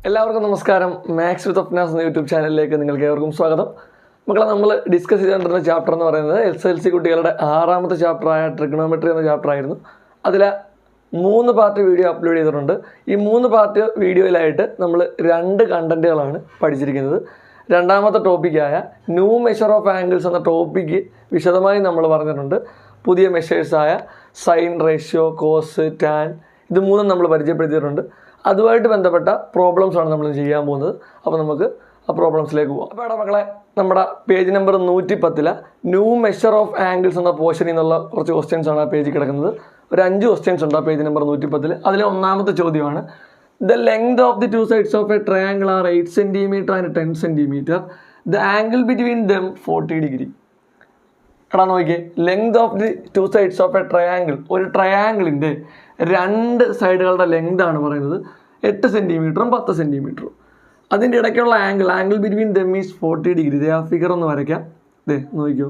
എല്ലാവർക്കും നമസ്കാരം. മാത്സ് വിത്ത് അഫ്നാസ് എന്ന യൂട്യൂബ് ചാനലിലേക്ക് നിങ്ങൾക്ക് ഏവർക്കും സ്വാഗതം. മക്കളെ, നമ്മൾ ഡിസ്കസ് ചെയ്തുകൊണ്ടിരുന്ന ചാപ്റ്റർ എന്ന് പറയുന്നത് SLC കുട്ടികളുടെ 6ാമത്തെ ചാപ്റ്ററായ ട്രിഗണോമെട്രി എന്ന ചാപ്റ്റർ ആയിരുന്നു. അതിൽ 3 പാർട്ട് വീഡിയോ അപ്ലോഡ് ചെയ്തിട്ടുണ്ട്. ഈ 3 പാർട്ട് വീഡിയോയിലായിട്ട് നമ്മൾ 2 കണ്ടൻറ്റുകളാണ് പഠിച്ചിരിക്കുന്നത്. രണ്ടാമത്തെ ടോപ്പിക്കായ ന്യൂ മെഷർ ഓഫ് ആംഗിൾസ് എന്ന ടോപ്പിക്ക് വിശദമായി നമ്മൾ പറഞ്ഞിട്ടുണ്ട്. പുതിയ മെഷേഴ്സായ സൈൻ, റേഷ്യോ, കോസ്, ടാൻ, ഇത് 3 നമ്മൾ പരിചയപ്പെടുത്തിയിട്ടുണ്ട്. അതുമായിട്ട് ബന്ധപ്പെട്ട പ്രോബ്ലംസാണ് നമ്മൾ ചെയ്യാൻ പോകുന്നത്. അപ്പോൾ നമുക്ക് ആ പ്രോബ്ലംസിലേക്ക് പോകാം. അപ്പോൾ ഇവിടെ മക്കളെ, നമ്മുടെ page number 110 new measure of angles എന്ന പോർഷനിൽ നിന്നുള്ള കുറച്ച് ക്വസ്റ്റ്യൻസ് ആണ് ആ പേജിൽ കിടക്കുന്നത്. ഒരു 5 ക്വസ്റ്റ്യൻസ് ഉണ്ട് ആ പേജ് നമ്പർ 110. അതിലെ ഒന്നാമത്തെ ചോദ്യമാണ്, the length of the 2 sides of a triangle are 8 centimetre and 10 centimetre. The angle between them 40 degree. എടാ നോക്കിയേ, length of the 2 sides of a triangle, ഒരു ട്രയാങ്കിളിൻ്റെ 2 സൈഡുകളുടെ ലെങ്ത് ആണ് പറയുന്നത് 8 സെൻറ്റിമീറ്ററും 10 സെൻറ്റിമീറ്ററും. അതിൻ്റെ ഇടയ്ക്കുള്ള angle between dum is 40 degree. ആ ഫിഗർ ഒന്ന് വരയ്ക്കാം. നോക്കിക്കോ,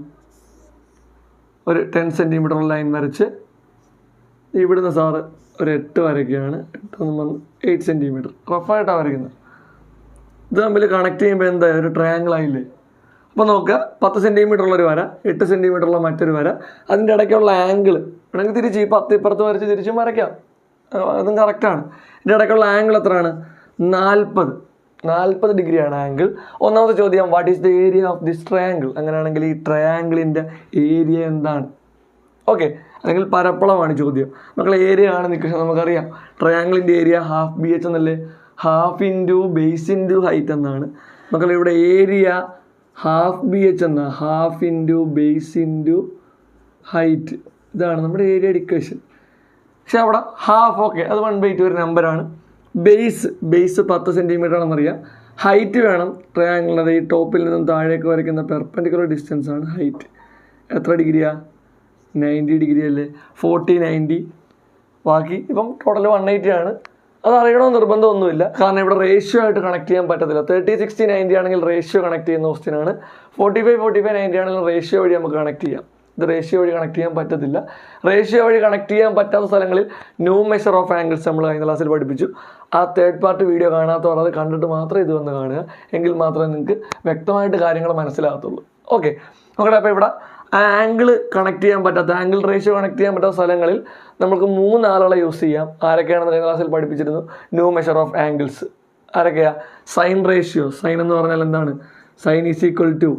ഒരു 10 സെൻറ്റിമീറ്റർ ലൈൻ വരച്ച് ഇവിടുന്ന് സാറ് ഒരു 8 വരയ്ക്കുകയാണ്. 8 സെൻറ്റിമീറ്റർ റഫായിട്ടാണ് വരയ്ക്കുന്നത്. ഇത് തമ്മിൽ കണക്ട് ചെയ്യുമ്പോൾ എന്താ, ഒരു ട്രയാങ്കിൾ ആയില്ലേ? അപ്പോൾ നോക്കുക, 10 സെൻറ്റിമീറ്ററുള്ളൊരു വര, 8 സെൻറ്റിമീറ്ററുള്ള മറ്റൊരു വര, അതിൻ്റെ ഇടയ്ക്കുള്ള ആംഗിൾ വേണമെങ്കിൽ തിരിച്ച് ഈ 10 ഇപ്പുറത്ത് വരച്ച് തിരിച്ചും വരയ്ക്കാം, അതും കറക്റ്റാണ്. ഇതിൻ്റെ ഇടയ്ക്കുള്ള ആംഗിൾ എത്രയാണ്? 40 ഡിഗ്രിയാണ് ആംഗിൾ. ഒന്നാമത്തെ ചോദ്യം, what is the area of this triangle? അങ്ങനെയാണെങ്കിൽ ഈ ട്രയാങ്കിളിൻ്റെ ഏരിയ എന്താണ്? ഓക്കെ, അല്ലെങ്കിൽ പരപ്പളമാണ് ചോദ്യം. മക്കളെ, ഏരിയ ആണ് നിൽക്കുന്നത്, നമുക്കറിയാം. ട്രയാങ്കിളിൻ്റെ ഏരിയ ഹാഫ് BH എന്നല്ലേ, half into base into height എന്നാണ്. മക്കളെ, ഇവിടെ ഏരിയ ഹാഫ് BH എന്ന half into base into height, ഇതാണ് നമ്മുടെ ഏരിയയുടെ ഇക്വേഷൻ. പക്ഷെ അവിടെ ഹാഫ്, ഓക്കെ, അത് 1/2 ഒരു നമ്പറാണ്. Base 10 centimetre ആണെന്നറിയാം. ഹൈറ്റ് വേണം ട്രയാങ്കിളിൻ്റെ ഈ ടോപ്പിൽ നിന്നും താഴേക്ക് വരയ്ക്കുന്ന പെർപെൻഡിക്കുലർ ഡിസ്റ്റൻസ് ആണ് ഹൈറ്റ്. എത്ര ഡിഗ്രിയാ? 90 ഡിഗ്രി അല്ലേ? 40, 90, ബാക്കി ഇപ്പം ടോട്ടൽ 180 ആണ്. അത് അറിയണമെന്ന് നിർബന്ധമൊന്നുമില്ല, കാരണം ഇവിടെ റേഷ്യോ ആയിട്ട് കണക്ട് ചെയ്യാൻ പറ്റത്തില്ല. 30, 60, 90 ആണെങ്കിൽ റേഷ്യോ കണക്ട് ചെയ്യുന്ന ക്വസ്റ്റ്യനാണ്. 45, 90 ആണെങ്കിൽ റേഷ്യോ വഴി നമുക്ക് കണക്ട് ചെയ്യാം. ഇത് റേഷ്യോ വഴി കണക്ട് ചെയ്യാൻ പറ്റത്തില്ല. റേഷ്യോ വഴി കണക്ട് ചെയ്യാൻ പറ്റാത്ത സ്ഥലങ്ങളിൽ ന്യൂ മെഷർ ഓഫ് ആംഗിൾസ് നമ്മൾ കഴിഞ്ഞ ക്ലാസ്സിൽ പഠിപ്പിച്ചു. ആ 3rd പാർട്ട് വീഡിയോ കാണാത്തവർ അത് കണ്ടിട്ട് മാത്രമേ ഇത് വന്ന് കാണുക, എങ്കിൽ മാത്രമേ നിങ്ങൾക്ക് വ്യക്തമായിട്ട് കാര്യങ്ങൾ മനസ്സിലാകത്തുള്ളൂ. ഓക്കെ, നോക്കട്ടെ. അപ്പോൾ ഇവിടെ ആംഗിൾ കണക്ട് ചെയ്യാൻ പറ്റാത്ത, ആംഗിൾ റേഷ്യോ കണക്ട് ചെയ്യാൻ പറ്റാത്ത സ്ഥലങ്ങളിൽ നമുക്ക് 3 ആളുകളെ യൂസ് ചെയ്യാം. ആരൊക്കെയാണെന്ന് കഴിഞ്ഞ ക്ലാസ്സിൽ പഠിപ്പിച്ചിരുന്നു. ന്യൂ മെഷർ ഓഫ് ആംഗിൾസ് ആരൊക്കെയാ? Sine ratio. സൈൻ എന്ന് പറഞ്ഞാൽ എന്താണ്? Sine is equal to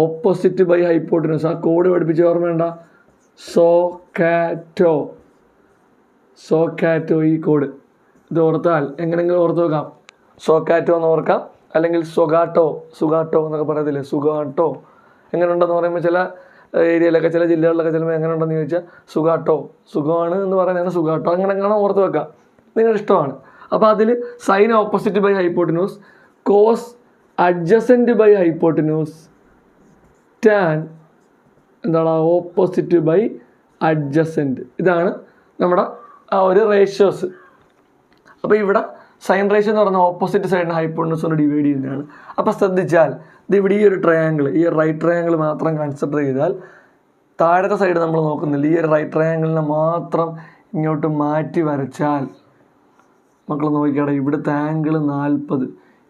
opposite by hypotenuse. ആ കോഡ് പഠിപ്പിച്ച് ഓർമ്മ വേണ്ട, സോക്കാറ്റോ. ഈ കോഡ് ഇത് ഓർത്താൽ എങ്ങനെയെങ്കിലും ഓർത്ത് വെക്കാം. സോക്കാറ്റോ എന്ന് ഓർക്കാം, അല്ലെങ്കിൽ സുഗാട്ടോ എന്നൊക്കെ പറയത്തില്ലേ, സുഗാട്ടോ. എങ്ങനെയുണ്ടെന്ന് പറയുമ്പോൾ ചില ഏരിയയിലൊക്കെ, ചില ജില്ലകളിലൊക്കെ ചിലപ്പോൾ എങ്ങനെ ഉണ്ടെന്ന് ചോദിച്ചാൽ സുഖമാണ് എന്ന് പറയുന്നതാണ് സുഗാട്ടോ. അങ്ങനെ ഓർത്ത് വെക്കാം, നിങ്ങളുടെ ഇഷ്ടമാണ്. അപ്പോൾ അതിൽ sine opposite by hypotenuse, cos adjacent by hypotenuse, tan എന്താണ്? Opposite by adjacent. ഇതാണ് നമ്മുടെ ആ ഒരു റേഷ്യോസ്. അപ്പോൾ ഇവിടെ സൈൻ റേഷ്യോ എന്ന് പറഞ്ഞാൽ ഓപ്പോസിറ്റ് സൈഡിന് ഹൈപ്പോട്ടിനൂസ് കൊണ്ട് ഡിവൈഡ് ചെയ്യുന്നതാണ്. അപ്പോൾ ശ്രദ്ധിച്ചാൽ ഇത് ഇവിടെ ഈ ഒരു ട്രയാങ്കിൾ, ഈ റൈറ്റ് ട്രയാങ്കിൾ മാത്രം കൺസിഡർ ചെയ്താൽ, താഴത്തെ സൈഡ് നമ്മൾ നോക്കുന്നില്ല, ഈ ഒരു റൈറ്റ് ട്രയാങ്കിളിനെ മാത്രം ഇങ്ങോട്ട് മാറ്റി വരച്ചാൽ, മക്കൾ നോക്കിയാടെ, ഇവിടുത്തെ ആംഗിൾ 40,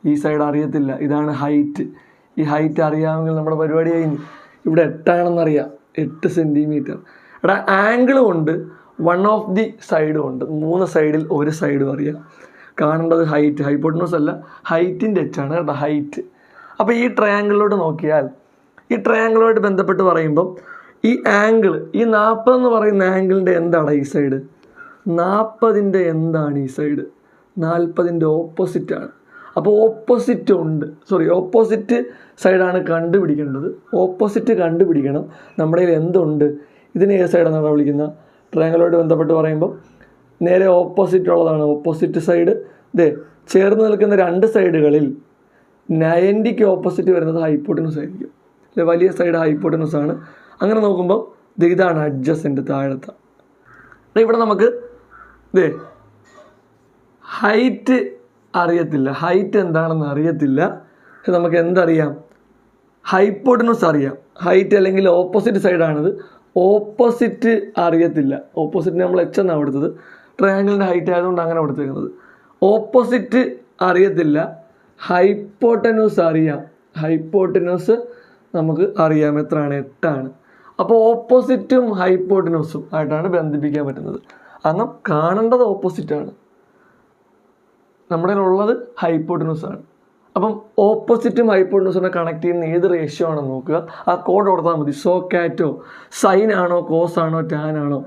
ഈ സൈഡ് അറിയത്തില്ല, ഇതാണ് ഹൈറ്റ്. ഈ ഹൈറ്റ് അറിയാമെങ്കിൽ നമ്മുടെ പരിപാടി കഴിഞ്ഞു. ഇവിടെ 8 ആണെന്നറിയാം, 8 സെൻറ്റിമീറ്റർ. ഇവിടെ ആംഗിളും ഉണ്ട്, വൺ ഓഫ് ദി സൈഡും ഉണ്ട്. 3 സൈഡിൽ ഒരു സൈഡും അറിയാം. കാണേണ്ടത് ഹൈറ്റ്, ഹൈപ്പോട്ടിനൂസ് അല്ല, ഹൈറ്റിൻ്റെ ആണ് കേട്ടോ, ഹൈറ്റ്. അപ്പോൾ ഈ ട്രയാങ്കിളിലോട്ട് നോക്കിയാൽ, ഈ ട്രയാങ്കിളുമായിട്ട് ബന്ധപ്പെട്ട് പറയുമ്പം ഈ ആംഗിൾ, ഈ 40 എന്ന് പറയുന്ന ആംഗിളിൻ്റെ എന്താണ് ഈ സൈഡ്? 40ൻ്റെ എന്താണ് ഈ സൈഡ്? 40ൻ്റെ ഓപ്പോസിറ്റാണ്. അപ്പോൾ ഓപ്പോസിറ്റ് സൈഡാണ് കണ്ടുപിടിക്കേണ്ടത്. ഓപ്പോസിറ്റ് കണ്ടുപിടിക്കണം. നമ്മുടെ കയ്യിൽ എന്തുണ്ട്? ഇതിന് ഏത് സൈഡാണ് വിളിക്കുന്ന? ട്രയാങ്കിളുമായിട്ട് ബന്ധപ്പെട്ട് പറയുമ്പോൾ നേരെ ഓപ്പോസിറ്റ് ഉള്ളതാണ് ഓപ്പോസിറ്റ് സൈഡ്. ചേർന്ന് നിൽക്കുന്ന 2 സൈഡുകളിൽ 90ക്ക് ഓപ്പോസിറ്റ് വരുന്നത് ഹൈപ്പോട്ടിനസ് ആയിരിക്കും. വലിയ സൈഡ് ഹൈപ്പോട്ടിനസ് ആണ്. അങ്ങനെ നോക്കുമ്പോൾ ഇതാണ് അഡ്ജസൻറ്റ്, താഴത്തെ. ഇവിടെ നമുക്ക് ഹൈറ്റ് അറിയത്തില്ല, ഹൈറ്റ് എന്താണെന്ന് അറിയത്തില്ല. പക്ഷെ നമുക്ക് എന്തറിയാം? ഹൈപ്പോട്ടിനസ് അറിയാം. ഹൈറ്റ് അല്ലെങ്കിൽ ഓപ്പോസിറ്റ് സൈഡാണിത്. ഓപ്പോസിറ്റ് അറിയത്തില്ല. ഓപ്പോസിറ്റ് നമ്മൾ H എന്നാണ് കൊടുത്തത്, ട്രയാങ്കിളിൻ്റെ ഹൈറ്റ് ആയതുകൊണ്ട് അങ്ങനെ കൊടുത്തേക്കുന്നത്. ഓപ്പോസിറ്റ് അറിയത്തില്ല, ഹൈപ്പോട്ടന്യൂസ് അറിയാം. ഹൈപ്പോട്ടന്യൂസ് നമുക്ക് അറിയാം എത്രയാണ്, 8ആണ്. അപ്പോൾ ഓപ്പോസിറ്റും ഹൈപ്പോട്ടന്യൂസും ആയിട്ടാണ് ബന്ധിപ്പിക്കാൻ പറ്റുന്നത്. കാരണം കാണേണ്ടത് ഓപ്പോസിറ്റാണ്, നമ്മുടെ ഉള്ളത് ഹൈപ്പോട്ടന്യൂസ് ആണ്. അപ്പം ഓപ്പോസിറ്റും ഹൈപ്പോട്ടന്യൂസിനെ കണക്ട് ചെയ്യുന്ന ഏത് റേഷ്യോ ആണെന്ന് നോക്കുക, ആ കോഡ് കൊടുത്താൽ മതി. സോ കാറ്റോ, സൈൻ ആണോ, കോസ് ആണോ, ടാൻ ആണോ?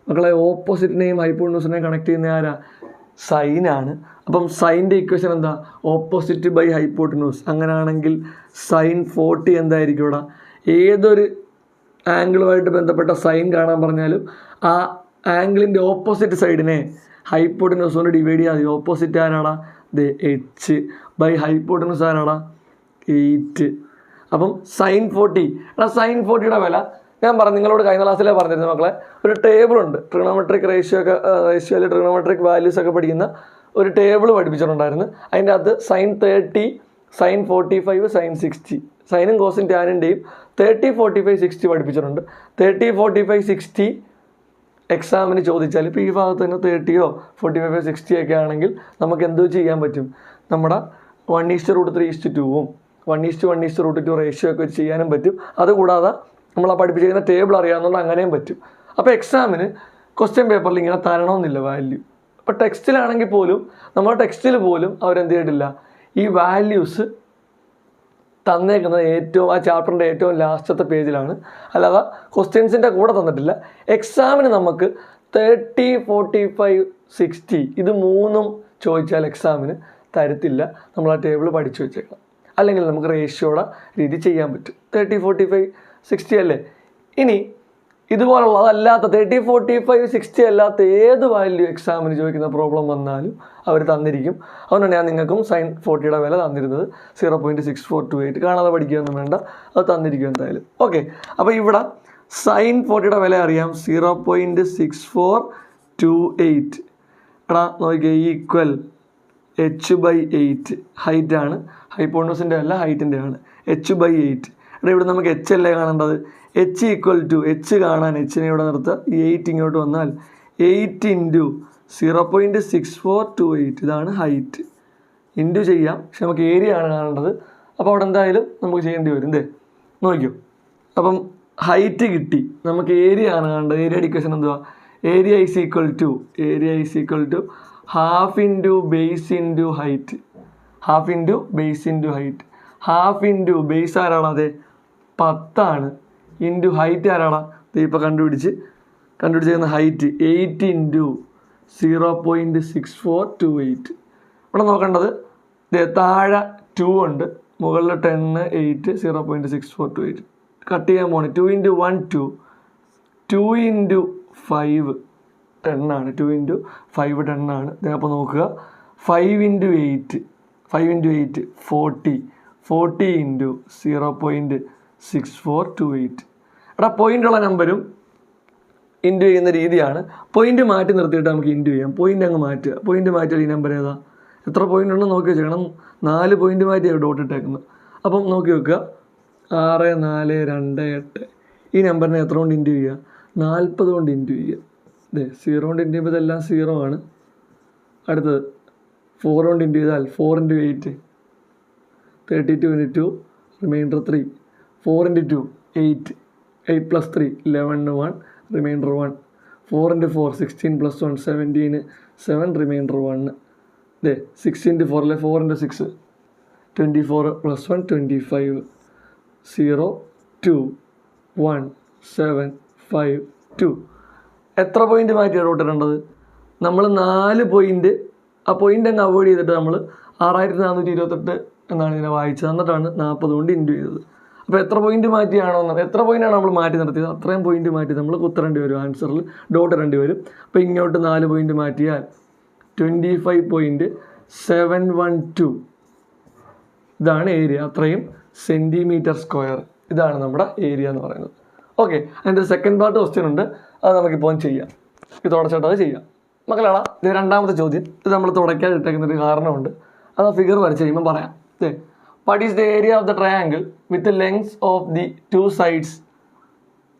മക്കളെ ഓപ്പോസിറ്റിനെയും ഹൈപ്പോട്ടന്യൂസിനെയും കണക്ട് ചെയ്യുന്ന ആരാ? സൈനാണ്. അപ്പം സൈൻ്റെ ഇക്വേഷൻ എന്താ? Opposite by hypotenuse. അങ്ങനെയാണെങ്കിൽ സൈൻ 40 എന്തായിരിക്കും ഇവിടെ? ഏതൊരു ആംഗിളുമായിട്ട് ബന്ധപ്പെട്ട സൈൻ കാണാൻ പറഞ്ഞാലും ആ ആംഗിളിൻ്റെ ഓപ്പോസിറ്റ് സൈഡിനെ ഹൈപ്പോട്ടന്യൂസ് കൊണ്ട് ഡിവൈഡ് ചെയ്യാതെ. ഓപ്പോസിറ്റ് ആരാടാ? എച്ച് ബൈ ഹൈപ്പോട്ടന്യൂസ് ആരാടാ? 8. അപ്പം സൈൻ 40. സൈൻ 40യുടെ വില ഞാൻ പറഞ്ഞു, നിങ്ങളോട് കഴിഞ്ഞ ക്ലാസ്സിലേ പറഞ്ഞിരുന്നു മക്കളെ. ഒരു ടേബിളുണ്ട്, ട്രിഗണോമെട്രിക് റേഷ്യോയിൽ ട്രിഗണോമെട്രിക് വാല്യൂസ് ഒക്കെ പഠിക്കുന്ന ഒരു ടേബിൾ പഠിപ്പിച്ചിട്ടുണ്ടായിരുന്നു. അതിൻ്റെ അകത്ത് സൈൻ 30, സൈൻ 45, സൈൻ 60, സൈനും കോസും ടാനിൻ്റെയും 30, 45, 60 പഠിപ്പിച്ചിട്ടുണ്ട്. 30, 45, 60 എക്സാമിന് ചോദിച്ചാൽ ഇപ്പോൾ ഈ ഭാഗത്ത് തന്നെ 30, 45, 60 ഒക്കെ ആണെങ്കിൽ നമുക്ക് എന്തോ ചെയ്യാൻ പറ്റും? നമ്മുടെ 1:3:2 1:1:2 റേഷ്യോ ഒക്കെ വെച്ച് ചെയ്യാനും പറ്റും. അതുകൂടാതെ നമ്മൾ ആ പഠിപ്പിച്ചിരിക്കുന്ന ടേബിൾ അറിയാവുന്നതുകൊണ്ട് അങ്ങനെയും പറ്റും. അപ്പോൾ എക്സാമിന് ക്വസ്റ്റ്യൻ പേപ്പറിൽ ഇങ്ങനെ തരണമെന്നില്ല വാല്യൂ. അപ്പോൾ ടെക്സ്റ്റിലാണെങ്കിൽ പോലും, നമ്മുടെ ടെക്സ്റ്റിൽ പോലും അവരെന്ത് ചെയ്തിട്ടില്ല, ഈ വാല്യൂസ് തന്നേക്കുന്നത് ഏറ്റവും ആ ചാപ്റ്ററിൻ്റെ ഏറ്റവും ലാസ്റ്റത്തെ പേജിലാണ്, അല്ലാതെ ക്വസ്റ്റ്യൻസിൻ്റെ കൂടെ തന്നിട്ടില്ല. എക്സാമിന് നമുക്ക് 30, 45, 60 ഇത് മൂന്നും ചോദിച്ചാൽ എക്സാമിന് തരത്തില്ല. നമ്മൾ ആ ടേബിൾ പഠിച്ചു വെച്ചേക്കാം. അല്ലെങ്കിൽ നമുക്ക് റേഷ്യോയുടെ രീതി ചെയ്യാൻ പറ്റും. 30, 45, 60 അല്ലേ? ഇനി ഇതുപോലുള്ളതല്ലാത്ത 30, 45, 60 അല്ലാത്ത ഏത് വാല്യൂ എക്സാമിന് ചോദിക്കുന്ന പ്രോബ്ലം വന്നാലും അവർ തന്നിരിക്കും. അതുകൊണ്ടാണ് ഞാൻ നിങ്ങൾക്കും സൈൻ 40യുടെ വില തന്നിരുന്നത്. 0.6428 കാണാതെ പഠിക്കുകയൊന്നും വേണ്ട, അത് തന്നിരിക്കും എന്തായാലും. ഓക്കെ, അപ്പോൾ ഇവിടെ സൈൻ 40യുടെ വില അറിയാം, 0.6428. എടാ നോക്കിയേ, ഈക്വൽ h/8. ഹൈറ്റാണ്, ഹൈപ്പോട്ടന്യൂസിൻ്റെ അല്ല ഹൈറ്റിൻ്റെ ആണ്. h/8. എടാ ഇവിടെ നമുക്ക് h അല്ലേ കാണേണ്ടത്? h ഈക്വൽ ടു, h കാണാൻ എച്ചിനെ ഇവിടെ നിർത്തുക, 8 ഇങ്ങോട്ട് വന്നാൽ 8 × 0.6428 ഇതാണ് ഹൈറ്റ്. ഇൻറ്റു ചെയ്യാം, പക്ഷെ നമുക്ക് ഏരിയ ആണ് കാണേണ്ടത്. അപ്പോൾ അവിടെ എന്തായാലും നമുക്ക് ചെയ്യേണ്ടി വരും. നോക്കിയോ, അപ്പം ഹൈറ്റ് കിട്ടി, നമുക്ക് ഏരിയ ആണ് കാണേണ്ടത്. ഏരിയ ഇക്വേഷൻ എന്തുവാ? Area is equal to half into base into height. Half into base into height. Half into base ആരാണ്? അതെ 10 ഇൻറ്റു ഹൈറ്റ് ആരാടാ? ഇപ്പോൾ കണ്ടുപിടിച്ചിരിക്കുന്ന ഹൈറ്റ് 8 × 0.6428. ഇവിടെ നോക്കേണ്ടത് താഴെ 2 ഉണ്ട്, മുകളിൽ 10, 8, 0.6428 കട്ട് ചെയ്യാൻ പോണേ. 2 × 1 2, 2 × 5 10 ആണ്. 2 × 5 10 ആണ്. അപ്പോൾ നോക്കുക, 5 × 8 40, 40 × 0.6428. എടാ പോയിൻ്റുള്ള നമ്പരും ഇൻറ്റു ചെയ്യുന്ന രീതിയാണ്. പോയിൻ്റ് മാറ്റി നിർത്തിയിട്ട് നമുക്ക് ഇൻറ്റു ചെയ്യാം. പോയിൻ്റ് അങ്ങ് മാറ്റുക. പോയിൻ്റ് മാറ്റിയാൽ ഈ നമ്പർ ഏതാ? എത്ര പോയിൻ്റ് ഉണ്ടെന്ന് നോക്കി വെച്ചേക്കണം. 4 പോയിൻ്റ് മാറ്റിയാണ് ഡോട്ട് ഇട്ടേക്കുന്നത്. അപ്പം നോക്കി വെക്കുക, 6, 4, 2, 8. ഈ നമ്പറിനെ എത്ര കൊണ്ട് ഇൻറ്റു ചെയ്യുക? 40 കൊണ്ട് ഇൻറ്റു ചെയ്യുക. 0 കൊണ്ട് ഇൻറ്റു ചെയ്യുമ്പോൾ ഇതെല്ലാം 0 ആണ്. അടുത്തത് 4 കൊണ്ട് ഇൻറ്റു ചെയ്താൽ 4 × 8 32 × 2 റിമൈൻഡർ 3. 4 × 2 8 8 + 3 11 1 റിമൈൻഡർ 1. 4 × 4 16 + 1 17 7 റിമൈൻഡർ 1. 6 × 4 അല്ലെ, 4 × 6 24 + 1 25 0 2 1 7 5 2. എത്ര പോയിൻ്റ് മാറ്റിയാണ് ഡോട്ട് ഇടേണ്ടത്? നമ്മൾ 4 പോയിൻ്റ്, ആ പോയിൻ്റ് അങ്ങ് അവോയ്ഡ് ചെയ്തിട്ട് നമ്മൾ 6428 എന്നാണ് ഇതിനെ വായിച്ചത്. എന്നിട്ടാണ് 40 കൊണ്ട് ഇൻറ്റു ചെയ്തത്. അപ്പോൾ എത്ര പോയിൻ്റ് മാറ്റിയാണോ, എത്ര പോയിൻ്റാണ് നമ്മൾ മാറ്റി നിർത്തിയത് അത്രയും പോയിൻ്റ് മാറ്റി നമ്മൾ കുത്തരേണ്ടി വരും. ആൻസറിൽ ഡോട്ട് ഇടേണ്ടി വരും. അപ്പോൾ ഇങ്ങോട്ട് 4 പോയിൻ്റ് മാറ്റിയാൽ 25.712 ഇതാണ് ഏരിയ. അത്രയും സെൻറ്റിമീറ്റർ². ഇതാണ് നമ്മുടെ ഏരിയ എന്ന് പറയുന്നത്. ഓക്കെ, അതിൻ്റെ സെക്കൻഡ് പാർട്ട് ക്വസ്റ്റ്യൻ ഉണ്ട്, അത് നമുക്കിപ്പോൾ ചെയ്യാം. ഇത് തുടച്ചിട്ട് അത് ചെയ്യാം. മക്കളാടാ, ഇത് രണ്ടാമത്തെ ചോദ്യം. ഇത് നമ്മൾ തുടയ്ക്കാൻ ഇട്ടേക്കുന്നൊരു കാരണമുണ്ട്, അത് ആ ഫിഗർ വരച്ച് കഴിയുമ്പോൾ പറയാം. What is the area of the triangle with the lengths of the two sides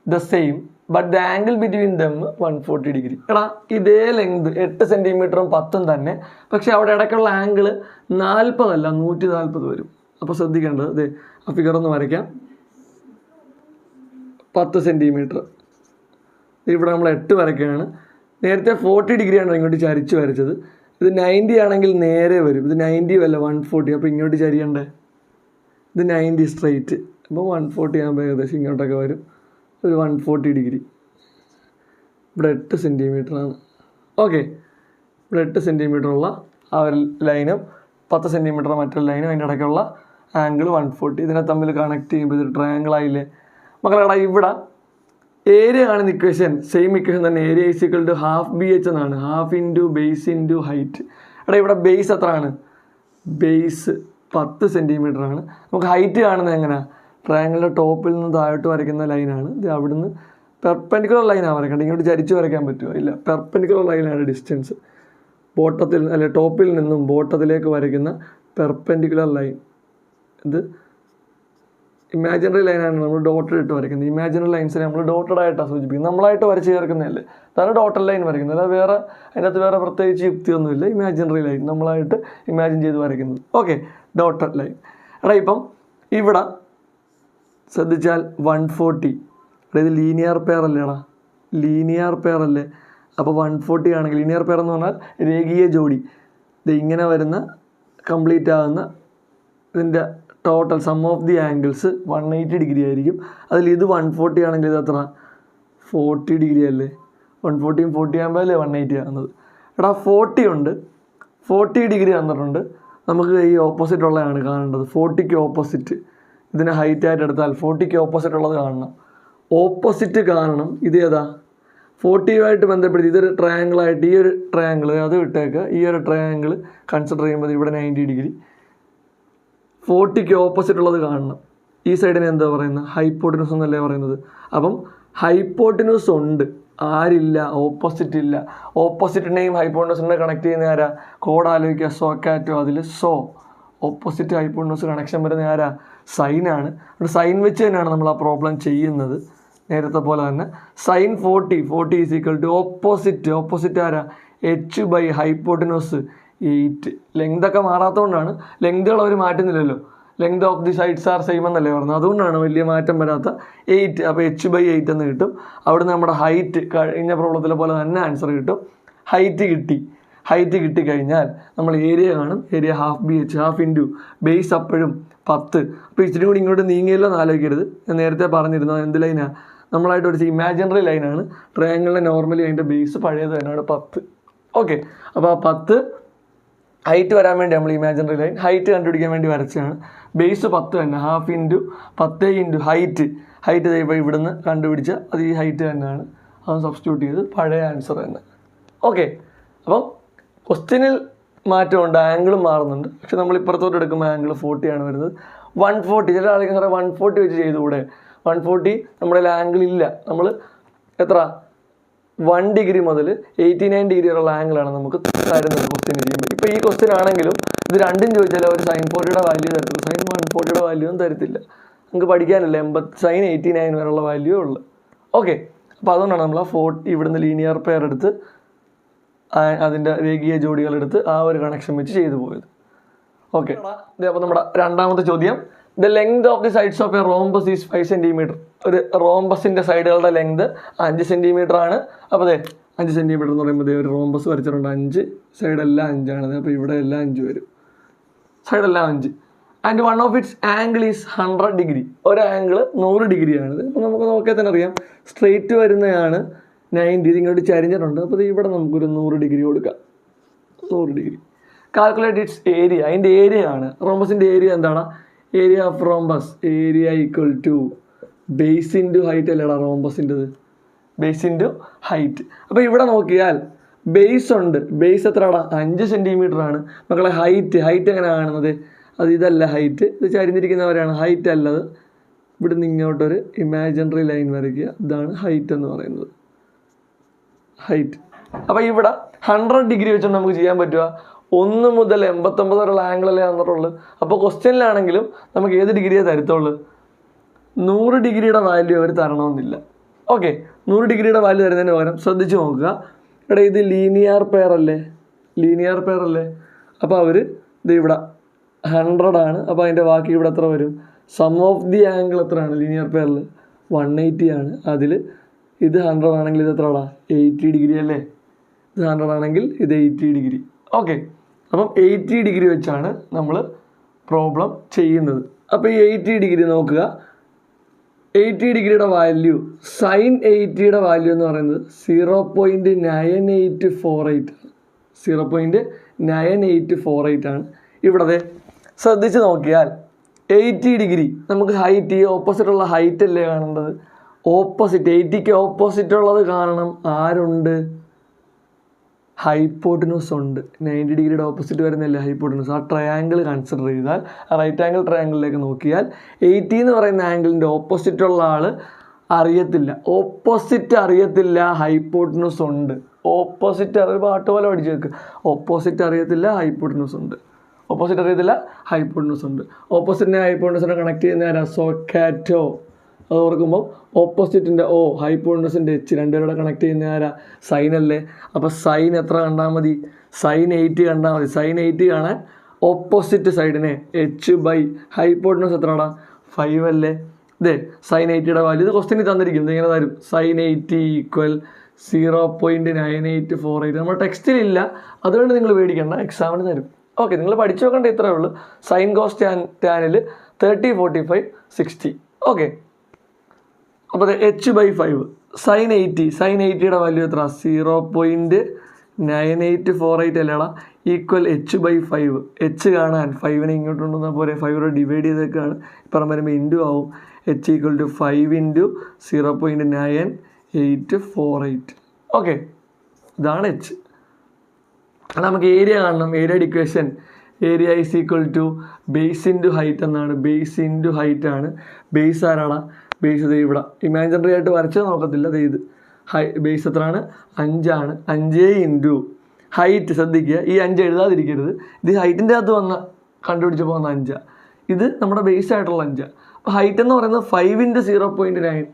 the same but the angle between dum 140 degree. എടാ ഇതേ ലെങ്ത് 8 സെൻറ്റിമീറ്ററും 10 തന്നെ, പക്ഷെ അവിടെ ഇടയ്ക്കുള്ള ആംഗിൾ 40 അല്ല 140 വരും. അപ്പോൾ ശ്രദ്ധിക്കേണ്ടത് അതെ ആ ഫിഗർ ഒന്ന് വരയ്ക്കാം. 10 സെൻറ്റിമീറ്റർ, ഇവിടെ നമ്മൾ 8 വരയ്ക്കുകയാണ്. നേരത്തെ 40 ഡിഗ്രിയാണ് ഇങ്ങോട്ട് ചരിച്ച് വരച്ചത്. ഇത് 90 ആണെങ്കിൽ നേരെ വരും. ഇത് 90 അല്ല 140, അപ്പോൾ ഇങ്ങോട്ട് ചരിയണ്ടേ. ഇത് 90 സ്ട്രെയിറ്റ്, അപ്പോൾ 140 ആകുമ്പോൾ ഏകദേശം ഇങ്ങോട്ടൊക്കെ വരും ഒരു 140 ഡിഗ്രി. ഇവിടെ 8 സെൻറ്റിമീറ്ററാണ്. ഓക്കെ, ഇവിടെ 8 സെൻറ്റിമീറ്ററുള്ള ആ ഒരു ലൈനും 10 സെൻറ്റിമീറ്റർ മറ്റൊരു ലൈനും അതിൻ്റെ ഇടയ്ക്കുള്ള ആംഗിൾ 140. ഇതിനെ തമ്മിൽ കണക്ട് ചെയ്യുമ്പോൾ ഇത് ട്രയാങ്കിൾ ആയില്ലേ മക്കളെ. ഇവിടെ ഏരിയ കാണുന്ന ഇക്വേഷൻ സെയിം ഇക്വേഷൻ തന്നെ. Area is equal to half BH എന്നാണ്. Half into base into height. എടാ ഇവിടെ ബേസ് എത്രയാണ്? ബേസ് 10 സെൻറ്റിമീറ്റർ ആണ്. നമുക്ക് ഹൈറ്റ് കാണുന്നത് എങ്ങനെയാണ്? ട്രയാങ്കിളിൻ്റെ ടോപ്പിൽ നിന്ന് താഴോട്ട് വരയ്ക്കുന്ന ലൈനാണ്. ഇത് അവിടുന്ന് പെർപെൻഡിക്കുലർ ലൈനാണ് വരയ്ക്കേണ്ടത്. ഇങ്ങോട്ട് ചരിച്ച് വരയ്ക്കാൻ പറ്റുമോ? ഇല്ല, പെർപെൻഡിക്കുലർ ലൈനാണ് ഡിസ്റ്റൻസ്. ബോട്ടത്തിൽ അല്ലെ ടോപ്പിൽ നിന്നും ബോട്ടത്തിലേക്ക് വരയ്ക്കുന്ന പെർപെൻഡിക്കുലർ ലൈൻ. ഇത് ഇമാജിനറി ലൈനാണ് നമ്മൾ ഡോട്ടഡ് ഇട്ട് വരയ്ക്കുന്നത്. ഇമാജിനറി ലൈൻസിനെ നമ്മൾ ഡോട്ടഡ് ആയിട്ടാണ് സൂചിപ്പിക്കുന്നത്. നമ്മളായിട്ട് വരച്ച് ചേർക്കുന്നതല്ലേ, അതാണ് ഡോട്ടഡ് ലൈൻ വരയ്ക്കുന്നത്. അല്ല വേറെ അതിനകത്ത് വേറെ പ്രത്യേകിച്ച് യുക്തിയൊന്നുമില്ല. ഇമാജിനറി ലൈൻ നമ്മളായിട്ട് ഇമാജിൻ ചെയ്ത് വരയ്ക്കുന്നത്. Okay, dotted line. എടാ ഇപ്പം ഇവിടെ ശ്രദ്ധിച്ചാൽ 140, ഇത് ലീനിയർ പെയർ അല്ലേടാ, ലീനിയർ പെയർ അല്ലേ. അപ്പോൾ 140 ആണെങ്കിൽ ലീനിയർ പെയർ എന്ന് പറഞ്ഞാൽ രേഖീയ ജോഡി. ഇത് ഇങ്ങനെ വരുന്ന കംപ്ലീറ്റ് ആകുന്ന ഇതിൻ്റെ total some of the angles 180 degree ആയിരിക്കും. അതിൽ ഇത് 140 ആണെങ്കിൽ ഇത് എത്ര? 40 ഡിഗ്രി അല്ലേ. 140യും 40 ആകുമ്പോൾ അല്ലേ 180 ആകുന്നത്. എടാ 40 ഉണ്ട്, 40 ഡിഗ്രി തന്നിട്ടുണ്ട്. നമുക്ക് ഈ ഓപ്പോസിറ്റ് ഉള്ളതാണ് കാണേണ്ടത്. 40ക്ക് ഓപ്പോസിറ്റ് ഇതിനെ ഹൈറ്റ് ആയിട്ട് എടുത്താൽ 40ക്ക് ഓപ്പോസിറ്റ് ഉള്ളത് കാണണം. ഓപ്പോസിറ്റ് കാണണം. ഇത് ഏതാ? 40യുമായിട്ട് ബന്ധപ്പെടുത്തി ഇതൊരു ട്രയാങ്കിളായിട്ട് ഈ ഒരു ട്രയാങ്കിൾ അത് വിട്ടേക്ക്. ഈ ഒരു ട്രയാങ്കിൾ കൺസിഡർ ചെയ്യുമ്പോൾ ഇവിടെ 90 ഡിഗ്രി. 40ക്ക് ഓപ്പോസിറ്റ് ഉള്ളത് കാണണം. ഈ സൈഡിനെ എന്താ പറയുന്നത്? ഹൈപ്പോട്ടിനൂസ് എന്നല്ലേ പറയുന്നത്. അപ്പം ഹൈപ്പോട്ടിനൂസ് ഉണ്ട്, ആരില്ല? ഓപ്പോസിറ്റ് ഇല്ല. ഓപ്പോസിറ്റിനെയും ഹൈപ്പോട്ടിനൂസിനെ കണക്ട് ചെയ്യുന്ന ആരാ? കോഡ് ആലോചിക്കുക, സോക്കാറ്റോ. അതിൽ സോ ഓപ്പോസിറ്റ് ഹൈപ്പോട്ടിനൂസ് കണക്ഷൻ വരുന്ന ആരാ? സൈനാണ്. അവിടെ സൈൻ വെച്ച് തന്നെയാണ് നമ്മൾ ആ പ്രോബ്ലം ചെയ്യുന്നത്. നേരത്തെ പോലെ തന്നെ sine 40 is equal to opposite ആരാ? H by hypotenuse 8. ലെങ്തൊക്കെ മാറാത്തതുകൊണ്ടാണ്. ലെങ്തുകൾ അവർ മാറ്റുന്നില്ലല്ലോ. Length of the sides are same എന്നല്ലേ പറഞ്ഞത്. അതുകൊണ്ടാണ് വലിയ മാറ്റം വരാത്ത 8. അപ്പോൾ H/8 എന്ന് കിട്ടും. അവിടുന്ന് നമ്മുടെ ഹൈറ്റ് കഴിഞ്ഞ പ്രോബ്ലത്തിലെ പോലെ തന്നെ ആൻസർ കിട്ടും. ഹൈറ്റ് കിട്ടിക്കഴിഞ്ഞാൽ നമ്മൾ ഏരിയ കാണും. Area half BH, half into base അപ്പോഴും 10. അപ്പോൾ ഇച്ചിരി കൂടി ഇങ്ങോട്ട് നീങ്ങിയല്ലോ എന്ന് ആലോചിക്കരുത്. ഞാൻ നേരത്തെ പറഞ്ഞിരുന്നത് എന്ത് ലൈനാണ്? നമ്മളായിട്ട് ഒരു ഇമാജിനറി ലൈനാണ്. ട്രയാങ്കിളിൻ്റെ നോർമലി അതിൻ്റെ ബേസ് പഴയത് തന്നെയാണ് 10. ഓക്കെ, അപ്പോൾ ആ 10 ഹൈറ്റ് വരാൻ വേണ്ടി നമ്മൾ ഇമാജിനറി ലൈൻ ഹൈറ്റ് കണ്ടുപിടിക്കാൻ വേണ്ടി വരച്ചതാണ്. ബേസ് 10 തന്നെ. ഹാഫ് ഇൻറ്റു 10 ഇൻറ്റു ഹൈറ്റ് ഇപ്പോൾ ഇവിടുന്ന് കണ്ടുപിടിച്ച അത് ഈ ഹൈറ്റ് തന്നെയാണ്. അത് സബ്സ്റ്റിറ്റ്യൂട്ട് ചെയ്ത് പഴയ ആൻസർ തന്നെ. ഓക്കെ, അപ്പം ക്വസ്റ്റ്യനിൽ മാറ്റമുണ്ട്, ആംഗിളും മാറുന്നുണ്ട്. പക്ഷെ നമ്മൾ ഇപ്പുറത്തോട്ട് എടുക്കുമ്പോൾ ആംഗിൾ 40 ആണ് വരുന്നത്. 140 ചില ആൾക്ക് സാറേ 140 വെച്ച് ചെയ്തുകൂടെ? 140 നമ്മുടെ ആംഗിൾ ഇല്ല. നമ്മൾ എത്ര 1 ഡിഗ്രി മുതൽ 89 ഡിഗ്രി വരെയുള്ള ആംഗിളാണ് നമുക്ക് തരുന്നത് ക്വസ്റ്റ്യൻ ചെയ്യുമ്പോൾ. ഇപ്പോൾ ഈ ക്വസ്റ്റ്യൻ ആണെങ്കിലും ഇത് രണ്ടും ചോദിച്ചാൽ അവർ സൈൻ 40യുടെ വാല്യൂ തരത്തില്ല, സൈൻ 140യുടെ വാല്യൂ ഒന്നും തരത്തില്ല. നമുക്ക് പഠിക്കാനല്ല സൈൻ 89 വരെയുള്ള വാല്യൂ ഉള്ളു. ഓക്കെ, അപ്പോൾ അതുകൊണ്ടാണ് നമ്മൾ ആ 40 ഇവിടുന്ന് ലീനിയർ പെയർ എടുത്ത് അതിൻ്റെ രേഖീയ ജോഡികളെടുത്ത് ആ ഒരു കണക്ഷൻ വെച്ച് ചെയ്തു പോയത്. ഓക്കെ, അപ്പോൾ നമ്മുടെ രണ്ടാമത്തെ ചോദ്യം, the length of the sides of A rhombus is 5 centimetre. ഒരു റോംബസിൻ്റെ സൈഡുകളുടെ ലെങ്ത് 5 സെൻറ്റിമീറ്റർ ആണ്. അപ്പോൾ അതെ 5 സെൻറ്റിമീറ്റർ എന്ന് പറയുമ്പോൾ ഒരു റോംബസ് വരച്ചിട്ടുണ്ട്. 5 സൈഡെല്ലാം 5 ആണ്. അപ്പോൾ ഇവിടെ എല്ലാം 5 വരും, സൈഡെല്ലാം 5. And one of its angle is 100 degree. ഒരു ആംഗിൾ 100 ഡിഗ്രിയാണിത്. അപ്പോൾ നമുക്ക് നോക്കിയാൽ തന്നെ അറിയാം സ്ട്രെയിറ്റ് വരുന്നതാണ് 90. ഇതിങ്ങോട്ട് ചരിഞ്ഞിട്ടുണ്ട്. അപ്പോൾ ഇവിടെ നമുക്കൊരു 100 ഡിഗ്രി കൊടുക്കാം. 100 ഡിഗ്രി. Calculate its area. അതിൻ്റെ ഏരിയ ആണ്. റോംബസിൻ്റെ ഏരിയ എന്താണ്? Area of rhombus area equal to base into height അല്ലേടാ റോംബസിൻ്റെത്, ബേസ് ഇൻറ്റു ഹൈറ്റ്. അപ്പോൾ ഇവിടെ നോക്കിയാൽ ബേസ് ഉണ്ട്. ബേസ് എത്രയാടാ? 5 സെൻറ്റിമീറ്റർ ആണ്. മക്കളെ ഹൈറ്റ് എങ്ങനെ കാണുന്നത്? അത് ഇതല്ല ഹൈറ്റ്, ഇത് ചരിഞ്ഞിരിക്കുന്നവരാണ്. ഹൈറ്റ് അല്ലത്. ഇവിടുന്ന് ഇങ്ങോട്ടൊരു ഇമാജിനറി ലൈൻ വരയ്ക്കുക. ഇതാണ് ഹൈറ്റ് എന്ന് പറയുന്നത്, ഹൈറ്റ്. അപ്പോൾ ഇവിടെ 100 ഡിഗ്രി വെച്ചുകൊണ്ട് നമുക്ക് ചെയ്യാൻ പറ്റുക 1 മുതൽ 89 വരെയുള്ള ആംഗിളല്ലേ തന്നിട്ടുള്ളൂ. അപ്പോൾ ക്വസ്റ്റ്യനിലാണെങ്കിലും നമുക്ക് ഏത് ഡിഗ്രിയെ തരത്തുള്ളൂ? 100 ഡിഗ്രിയുടെ വാല്യൂ അവർ തരണമെന്നില്ല. ഓക്കെ, 100 ഡിഗ്രിയുടെ വാല്യൂ തരുന്നതിന് പകരം ശ്രദ്ധിച്ച് നോക്കുക. ഇവിടെ ഇത് ലീനിയർ പെയർ അല്ലേ, അപ്പോൾ അവർ ഇത് ഇവിടെ 100 ആണ്. അപ്പോൾ അതിൻ്റെ ബാക്കി ഇവിടെ എത്ര വരും? സം ഓഫ് ദി ആംഗിൾ എത്രയാണ് ലീനിയർ പെയറിൽ? 180 ആണ്. അതിൽ ഇത് 100 ആണെങ്കിൽ ഇത് എത്രടാ? 80 ഡിഗ്രി അല്ലേ? ഇത് 100 ആണെങ്കിൽ ഇത് 80 ഡിഗ്രി. ഓക്കെ, അപ്പം 80 ഡിഗ്രി വെച്ചാണ് നമ്മൾ പ്രോബ്ലം ചെയ്യുന്നത്. അപ്പോൾ ഈ 80 ഡിഗ്രി നോക്കുക. 80 ഡിഗ്രിയുടെ വാല്യൂ, സൈൻ 80യുടെ വാല്യൂ എന്ന് പറയുന്നത് 0.9848 ആണ്. 0.9848 ആണ്. ഇവിടെ ശ്രദ്ധിച്ച് നോക്കിയാൽ 80 ഡിഗ്രി നമുക്ക് ഹൈറ്റ്, ഈ ഓപ്പോസിറ്റുള്ള ഹൈറ്റ് അല്ലേ കാണേണ്ടത്? ഓപ്പോസിറ്റ് 80ക്ക് ഓപ്പോസിറ്റ് ഉള്ളത് കാണണം. ആരുണ്ട്? ഹൈപ്പോട്ടിനൂസ് ഉണ്ട്. 90 ഡിഗ്രിയുടെ ഓപ്പോസിറ്റ് വരുന്നില്ല ഹൈപ്പോട്ടിനൂസ്. ആ ട്രയാങ്കിൾ കൺസിഡർ ചെയ്താൽ, ആ റൈറ്റ് ആംഗിൾ ട്രയാങ്കിളിലേക്ക് നോക്കിയാൽ 80 എന്ന് പറയുന്ന ആംഗിളിൻ്റെ ഓപ്പോസിറ്റുള്ള ആൾ അറിയത്തില്ല. ഓപ്പോസിറ്റ് അറിയത്തില്ല, ഹൈപ്പോട്ടിനൂസ് ഉണ്ട്. ഓപ്പോസിറ്റ് ഒരു പാട്ട് പോലെ പഠിച്ചു വെക്കുക. ഓപ്പോസിറ്റ് അറിയത്തില്ല, ഹൈപ്പോട്ടിനൂസ് ഉണ്ട്. ഓപ്പോസിറ്റ് അറിയത്തില്ല, ഹൈപ്പോട്ടിനൂസ് ഉണ്ട്. ഓപ്പോസിറ്റിനെ ഹൈപ്പോട്ടിനൂസിനെ കണക്ട് ചെയ്യുന്ന ആരാ? സോക്കാറ്റോ. അത് ഓർക്കുമ്പോൾ ഓപ്പോസിറ്റിൻ്റെ O, ഹൈപ്പോട്ടിനൂസിൻ്റെ H, രണ്ടുപേരുടെ കണക്ട് ചെയ്യുന്ന ആരാ? സൈൻ അല്ലേ? അപ്പോൾ സൈൻ എത്ര കണ്ടാൽ മതി? സൈൻ 80 കണ്ടാൽ മതി. സൈൻ 80 കാണാൻ ഓപ്പോസിറ്റ് സൈഡിനെ H ബൈ ഹൈപ്പോട്ടിനൂസ് എത്രടാ? 5 അല്ലേ? ഇതേ സൈൻ 80യുടെ വാല്യൂ ഇത് ക്വസ്റ്റ്യനിൽ തന്നിരിക്കുന്നത് ഇങ്ങനെ തരും. Sine 80 equal 0.9848. നമ്മുടെ ടെക്സ്റ്റിലില്ല, അതുകൊണ്ട് നിങ്ങൾ പേടിക്കേണ്ട, എക്സാമിന് തരും. ഓക്കെ, നിങ്ങൾ പഠിച്ചു നോക്കേണ്ട ഇത്രയേ ഉള്ളൂ. സൈൻ കോസ് ടാനിൽ 30, 45, 60. ഓക്കെ, അപ്പോൾ H ബൈ 5. സൈൻ 80യുടെ വാല്യൂ എത്ര? 0.9848 അല്ലേടാ? Equal H by 5. H കാണാൻ 5നെ ഇങ്ങോട്ട് കൊണ്ടുവന്നാൽ പോരെ, 5 ഡിവൈഡ് ചെയ്തേക്കാണ്. ഇപ്പം വരുമ്പോൾ ഇൻറ്റു ആവും. H equal to 5 into 0.9848. Okay, ഇതാണ് H. നമുക്ക് ഏരിയ കാണണം. ഏരിയയുടെ equation area is equal to base into height എന്നാണ്. ബേസ് ഇൻറ്റു ഹൈറ്റ് ആണ്. ബേസ് ആരാടാ? ബേസ് ഇത് ഇവിടെ ഇമാജിനറി ആയിട്ട് വരച്ചത് നോക്കത്തില്ല. ഇത് ബേസ് എത്രയാണ്? 5 ആണ്. 5 ഇൻറ്റു ഹൈറ്റ്. ശ്രദ്ധിക്കുക, ഈ 5 എഴുതാതിരിക്കരുത്. ഇത് ഹൈറ്റിൻ്റെ അകത്ത് കണ്ടുപിടിച്ച് പോകുന്ന 5. ഇത് നമ്മുടെ ബേസ് ആയിട്ടുള്ള 5. അപ്പോൾ ഹൈറ്റ് എന്ന് പറയുന്നത് 5 into 0.9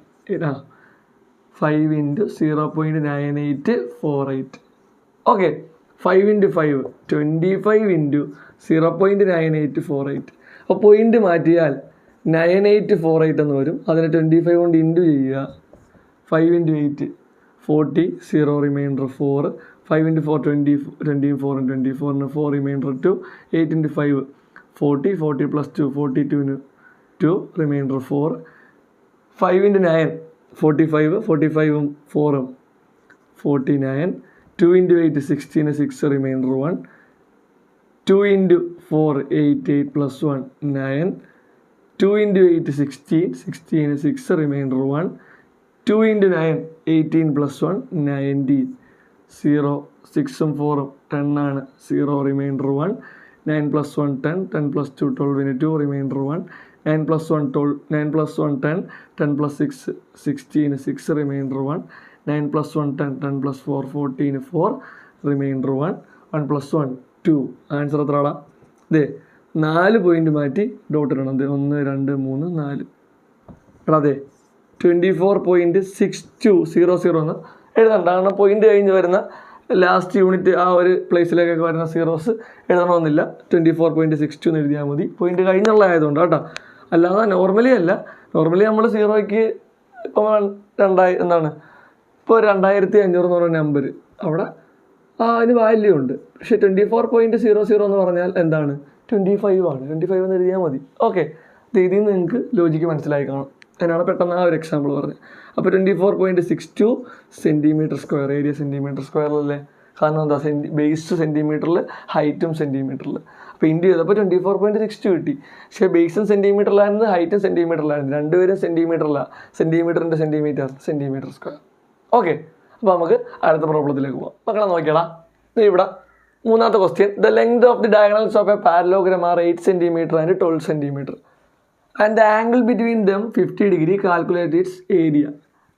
5 into 0.9848. Okay, 5 into 5 25 into 0.9848. അപ്പോൾ പോയിൻ്റ് മാറ്റിയാൽ 9848 എന്ന് വരും. അതിനെ 25 കൊണ്ട് ഇൻറ്റു ചെയ്യുക. 5 into 8 40, 0 remainder 4. 5 into 4 24, 24 4 remainder 2. 8 into 5 40, 40 plus 2 42 2 remainder 4. 5 into 9 45, 45ഉം 4ഉം 49. 2 into 8 16, 6 reminder 1. 2 into 4 8, 8 plus 1 9. 2 into 8 16, 16 6 reminder 1. 2 into 9 18 plus 1 19. 0 6ഉം 4ഉം 10 ആണ്. 0 reminder 1. 9 plus 1 10, 10 plus 2 12, 2 reminder 1. 9 plus 1 12, 9 plus 1 10, 10 plus 6 16, 6 reminder 1. 9 plus 1 10, 10 plus 4 14, 4 reminder 1. 1 plus 1 2. Answer എത്രടാ? ഇതേ 4 പോയിന്റ് മാറ്റി dot ഇടണം. 1 2 3 4. എടാ അതെ 24.6200 എന്ന് എഴുതണ്ട. കാരണം പോയിന്റ് കഴിഞ്ഞ് വരുന്ന ലാസ്റ്റ് യൂണിറ്റ് ആ ഒരു പ്ലേസിലേക്കൊക്കെ വരുന്ന സീറോസ് എഴുതണമെന്നില്ല. 24.62 എന്ന് എഴുതിയാൽ മതി. പോയിന്റ് കഴിഞ്ഞുള്ള ആയതുകൊണ്ട് കേട്ടോ. അല്ലാതെ നോർമലി അല്ല. നോർമലി നമ്മൾ സീറോയ്ക്ക് ഇപ്പം ഇപ്പോൾ 2500 എന്ന് പറയുന്ന നമ്പർ അവിടെ അതിന് വാല്യൂ ഉണ്ട്. പക്ഷേ 24.00 എന്ന് പറഞ്ഞാൽ എന്താണ്? 25 ആണ്. 25 എന്ന് എഴുതിയാൽ മതി. ഓക്കെ, ഇതിൽ നിന്ന് നിങ്ങൾക്ക് ലോജിക്ക് മനസ്സിലായി കാണും. അതിനാണ് പെട്ടെന്ന് ആ ഒരു എക്സാമ്പിൾ പറഞ്ഞത്. അപ്പോൾ 24.62 സെൻറ്റിമീറ്റർ സ്ക്വയർ. ഏരിയ സെൻറ്റിമീറ്റർ സ്ക്വയറിലല്ലേ? കാരണം എന്താ? ബേസ് സെൻറ്റിമീറ്ററിൽ, ഹൈറ്റും സെൻറ്റിമീറ്ററിൽ. അപ്പോൾ ഇൻറ്റു ചെയ്തപ്പോൾ 24.62 കിട്ടി. പക്ഷേ ബേസും സെൻറ്റിമീറ്ററിലായിരുന്നു, ഹൈറ്റും സെൻറ്റിമീറ്ററിലായിരുന്നു. രണ്ടുപേരും സെൻറ്റിമീറ്ററിലാണ്. സെൻറ്റിമീറ്ററിൻ്റെ സെൻറ്റിമീറ്റർ സ്ക്വയർ. ഓക്കെ, അപ്പോൾ നമുക്ക് അടുത്ത പ്രോബ്ലത്തിലേക്ക് പോകാം. മക്കളെ നോക്കിയടാ, ഇവിടെ മൂന്നാമത്തെ question. The length of the diagonals of a parallelogram are 8 centimetre and 12 centimetre and the angle between them 50 degree. Calculate its area.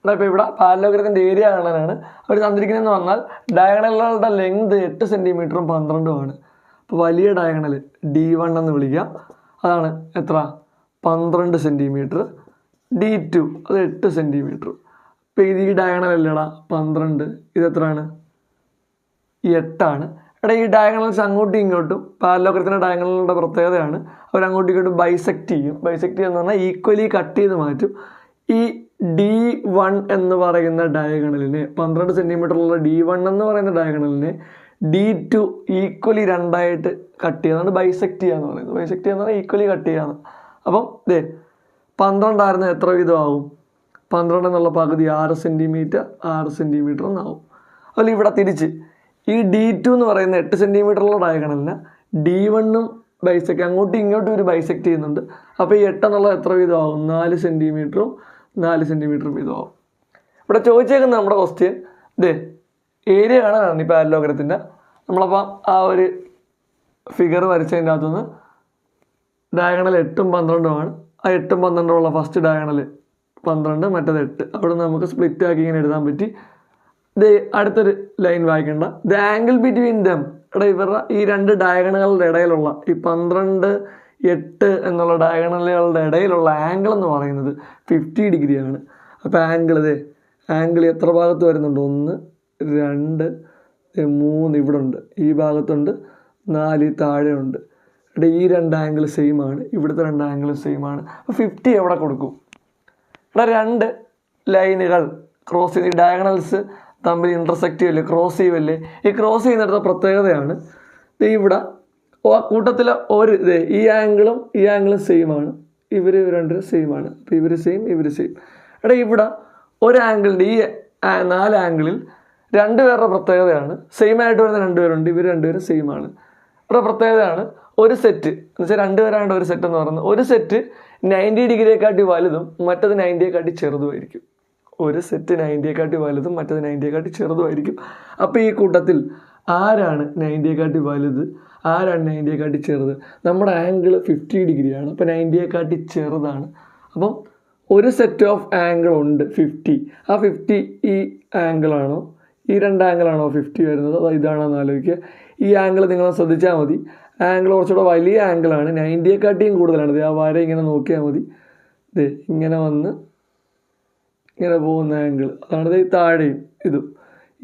ഇപ്പോൾ ഇവിടെ പാരലോഗ്രത്തിൻ്റെ ഏരിയ കാണാനാണ് അവർ തന്നിരിക്കുന്നതെന്ന് പറഞ്ഞാൽ ഡയഗണലുകളുടെ ലെങ്ത് 8 സെൻറ്റിമീറ്ററും 12ഉം ആണ്. അപ്പോൾ വലിയ ഡയഗണൽ D1 എന്ന് വിളിക്കാം. അതാണ് എത്ര? 12 സെൻറ്റിമീറ്റർ. D2 അത് 8 സെൻറ്റിമീറ്റർ. ഇപ്പോൾ ഇത് ഈ ഡയഗണൽ അല്ലേടാ 12, ഇതെത്രയാണ് 8ആണ്. എടാ ഈ ഡയഗണൽസ് അങ്ങോട്ടും ഇങ്ങോട്ടും പാരലോഗ്രത്തിൻ്റെ ഡയഗണലുകളുടെ പ്രത്യേകതയാണ് അവർ അങ്ങോട്ടും ഇങ്ങോട്ടും ബൈസെക്റ്റ് ചെയ്യും. ബൈസെക്റ്റ് ചെയ്യുക എന്ന് പറഞ്ഞാൽ ഈക്വലി കട്ട് ചെയ്ത് മാറ്റും. ഈ D1 എന്ന് പറയുന്ന ഡയഗണലിനെ 12 സെൻറ്റിമീറ്ററുള്ള D1 എന്ന് പറയുന്ന ഡയഗണലിനെ D2 ഈക്വലി 2ആയിട്ട് കട്ട് ചെയ്യുന്നതാണ് ബൈസെക്റ്റ് ചെയ്യുക എന്ന് പറയുന്നത്. ബൈസെക്റ്റ് ചെയ്യുക എന്ന് പറഞ്ഞാൽ ഈക്വലി കട്ട് ചെയ്യുകയാണ്. അപ്പം 12 ആയിരുന്നു എത്ര വീതമാവും? 12 എന്നുള്ള പകുതി 6 സെൻറ്റിമീറ്റർ എന്നാവും. അതുപോലെ ഇവിടെ തിരിച്ച് ഈ D2 എന്ന് പറയുന്ന 8 സെൻറ്റിമീറ്ററുള്ള ഡയഗണലിന് D1ഉം ബൈസെക്റ്റ് അങ്ങോട്ടും ഇങ്ങോട്ടും ഒരു ബൈസെക്റ്റ് ചെയ്യുന്നുണ്ട്. അപ്പോൾ ഈ 8 എന്നുള്ളത് എത്ര വീതമാവും? 4 സെൻറ്റിമീറ്ററും വീതമാവും. ഇവിടെ ചോദിച്ചേക്കുന്നത് നമ്മുടെ ക്വസ്റ്റ്യൻ ഏരിയ കാണാനാണ് ഈ പാരലോഗ്രത്തിൻ്റെ. നമ്മളപ്പോൾ ആ ഒരു ഫിഗർ വരച്ചതിൻ്റെ അകത്തുനിന്ന് ഡയഗണൽ 8ഉം 12ഉമാണ്. ആ 8ഉം 12ഉള്ള ഫസ്റ്റ് ഡയഗണൽ 12, മറ്റേത് 8. അവിടെ നമുക്ക് സ്പ്ലിറ്റ് ആക്കി ഇങ്ങനെ എഴുതാൻ പറ്റി. അടുത്തൊരു ലൈൻ വായിക്കേണ്ട. The angle between dum. ഇവരുടെ ഈ രണ്ട് ഡയഗണലുകളുടെ ഇടയിലുള്ള ഈ 12, 8 എന്നുള്ള ഡയഗണലുകളുടെ ഇടയിലുള്ള ആംഗിൾ എന്ന് പറയുന്നത് 50 ഡിഗ്രിയാണ്. അപ്പോൾ ആംഗിൾ എത്ര ഭാഗത്ത് വരുന്നുണ്ട്? 1, 2, 3 ഇവിടെ ഉണ്ട്, ഈ ഭാഗത്തുണ്ട്, 4 താഴെയുണ്ട്. ഈ രണ്ട് ആംഗിൾ സെയിം ആണ്, ഇവിടുത്തെ രണ്ട് ആംഗിൾ സെയിം ആണ്. അപ്പോൾ 50 എവിടെ കൊടുക്കും? രണ്ട് ലൈനുകൾ ക്രോസ് ചെയ്ത് ഈ ഡയഗണൽസ് തമ്മിൽ ഇൻ്റർസെക്റ്റ് ചെയ്യല്ലേ, ക്രോസ് ചെയ്യുമല്ലേ. ഈ ക്രോസ് ചെയ്യുന്നിടത്ത പ്രത്യേകതയാണ് ഇവിടെ ആ കൂട്ടത്തിലെ ഈ ആംഗിളും സെയിം ആണ്. ഇവർ രണ്ടും സെയിം ആണ്. അപ്പോൾ ഇവർ സെയിം. ഇവിടെ ഒരു ആംഗിളിൻ്റെ ഈ 4 ആംഗിളിൽ 2 പേരുടെ പ്രത്യേകതയാണ് സെയിം ആയിട്ട് വരുന്ന 2 പേരുണ്ട്. ഇവർ 2 പേരും സെയിം ആണ്. ഇവിടെ പ്രത്യേകതയാണ് ഒരു സെറ്റ് എന്ന് വെച്ചാൽ 2 പേരാണ്ട് ഒരു സെറ്റ് എന്ന് പറയുന്നത്. ഒരു സെറ്റ് 90 ഡിഗ്രിയെക്കാട്ടി വലുതും മറ്റത് 90യെക്കാട്ടി ചെറുതുമായിരിക്കും. ഒരു സെറ്റ് 90യെക്കാട്ടി വലുതും മറ്റത് 90യെക്കാട്ടി ചെറുതുമായിരിക്കും. അപ്പോൾ ഈ കൂട്ടത്തിൽ ആരാണ് 90യെക്കാട്ടി വലുത്, ആരാണ് 90യെക്കാട്ടി ചെറുത്? നമ്മുടെ ആംഗിൾ 50 ഡിഗ്രിയാണ്. അപ്പോൾ 90യെക്കാട്ടി ചെറുതാണ്. അപ്പം ഒരു സെറ്റ് ഓഫ് ആംഗിൾ ഉണ്ട് 50. ആ 50 ഈ ആംഗിളാണോ, ഈ രണ്ട് ആംഗിളാണോ 50 വരുന്നത്, അതോ ഇതാണെന്ന് ആലോചിക്കുക. ഈ ആംഗിൾ നിങ്ങൾ ശ്രദ്ധിച്ചാൽ മതി. ആംഗിൾ കുറച്ചുകൂടെ വലിയ ആംഗിളാണ്, 90യെക്കാട്ടിയും കൂടുതലാണ്. ആ വര ഇങ്ങനെ നോക്കിയാൽ മതി. ഇങ്ങനെ വന്ന് ഇങ്ങനെ പോകുന്ന ആംഗിൾ അതാണ് ഈ താഴെയും ഇതും.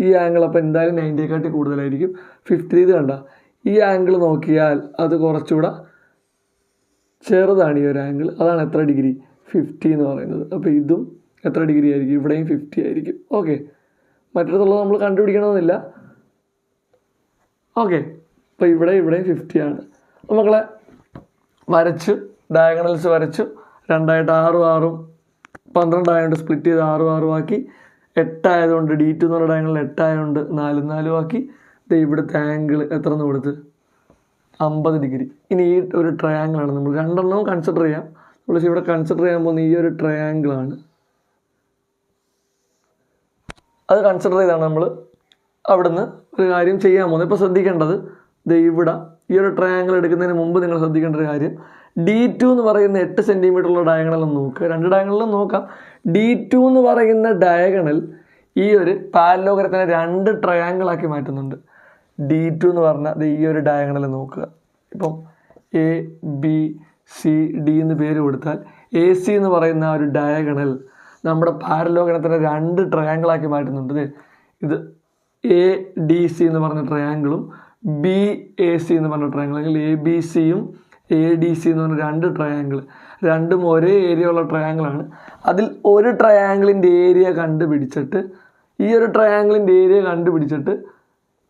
ഈ ആംഗിൾ അപ്പോൾ എന്തായാലും 90യെക്കാട്ടി കൂടുതലായിരിക്കും. 50 ഇത് കണ്ട ഈ ആംഗിൾ നോക്കിയാൽ അത് കുറച്ചുകൂടെ ചെറുതാണ് ഈ ഒരു ആംഗിൾ. അതാണ് എത്ര ഡിഗ്രി? 50 എന്ന് പറയുന്നത്. അപ്പോൾ ഇതും എത്ര ഡിഗ്രി ആയിരിക്കും? ഇവിടെയും 50 ആയിരിക്കും. ഓക്കെ, മറ്റിടത്തുള്ളത് നമ്മൾ കണ്ടുപിടിക്കണമെന്നില്ല. ഓക്കെ, അപ്പോൾ ഇവിടെയും 50 ആണ്. അപ്പോൾ മക്കളെ വരച്ചു, ഡയഗണൽസ് വരച്ചു. 2ആയിട്ട് 6ഉം 6ഉം 12 ആയതുകൊണ്ട് സ്പ്ലിറ്റ് ചെയ്ത് 6 6 ആക്കി. 8 ആയതുകൊണ്ട് D2 എന്നുള്ള ഡയഗണൽ 8 ആയതുകൊണ്ട് 4 4 ആക്കി. ഇവിടുത്തെ ആംഗിൾ എത്ര എന്ന് കൊടുത്ത് 50 ഡിഗ്രി. ഇനി ഈ ഒരു ട്രയാങ്കിളാണ് നമ്മൾ രണ്ടെണ്ണവും കൺസിഡർ ചെയ്യാം. നമ്മൾ ഇവിടെ കൺസിഡർ ചെയ്യാൻ പോകുന്ന ഈ ഒരു ട്രയാങ്കിളാണ്. അത് കൺസിഡർ ചെയ്താണ് നമ്മൾ അവിടുന്ന് ഒരു കാര്യം ചെയ്യാൻ പോകുന്നത്. ഇപ്പോൾ ശ്രദ്ധിക്കേണ്ടത് ഇവിടെ ഈ ഒരു ട്രയാങ്കിൾ എടുക്കുന്നതിന് മുമ്പ് നിങ്ങൾ ശ്രദ്ധിക്കേണ്ട ഒരു കാര്യം, D2 എന്ന് പറയുന്ന 8 സെൻറ്റിമീറ്ററുള്ള ഡയഗണൽ നോക്കുക. 2 ഡയഗണലും നോക്കാം. D2 എന്ന് പറയുന്ന ഡയഗണൽ ഈ ഒരു പാരലോഗ്രത്തിനെ 2 ട്രയാങ്കിളാക്കി മാറ്റുന്നുണ്ട്. D2 എന്ന് പറഞ്ഞാൽ ഈ ഒരു ഡയഗണൽ നോക്കുക. ഇപ്പം ABCD എന്ന് പേര് കൊടുത്താൽ AC എന്ന് പറയുന്ന ആ ഒരു ഡയഗണൽ നമ്മുടെ പാരലോഗ്രത്തിനെ 2 ട്രയാങ്കിളാക്കി മാറ്റുന്നുണ്ട്. ഇത് ADC എന്ന് പറഞ്ഞ ട്രയാങ്കിളും BAC എന്ന് പറഞ്ഞ ട്രയാങ്കിൾ, അല്ലെങ്കിൽ ABCയും ADC എന്ന് പറഞ്ഞ 2 ട്രയാങ്കിൾ, രണ്ടും ഒരേ ഏരിയ ഉള്ള ട്രയാങ്കിളാണ്. അതിൽ ഒരു ട്രയാങ്കിളിൻ്റെ ഏരിയ കണ്ടുപിടിച്ചിട്ട് ഈ ഒരു ട്രയാങ്കിളിൻ്റെ ഏരിയ കണ്ടുപിടിച്ചിട്ട്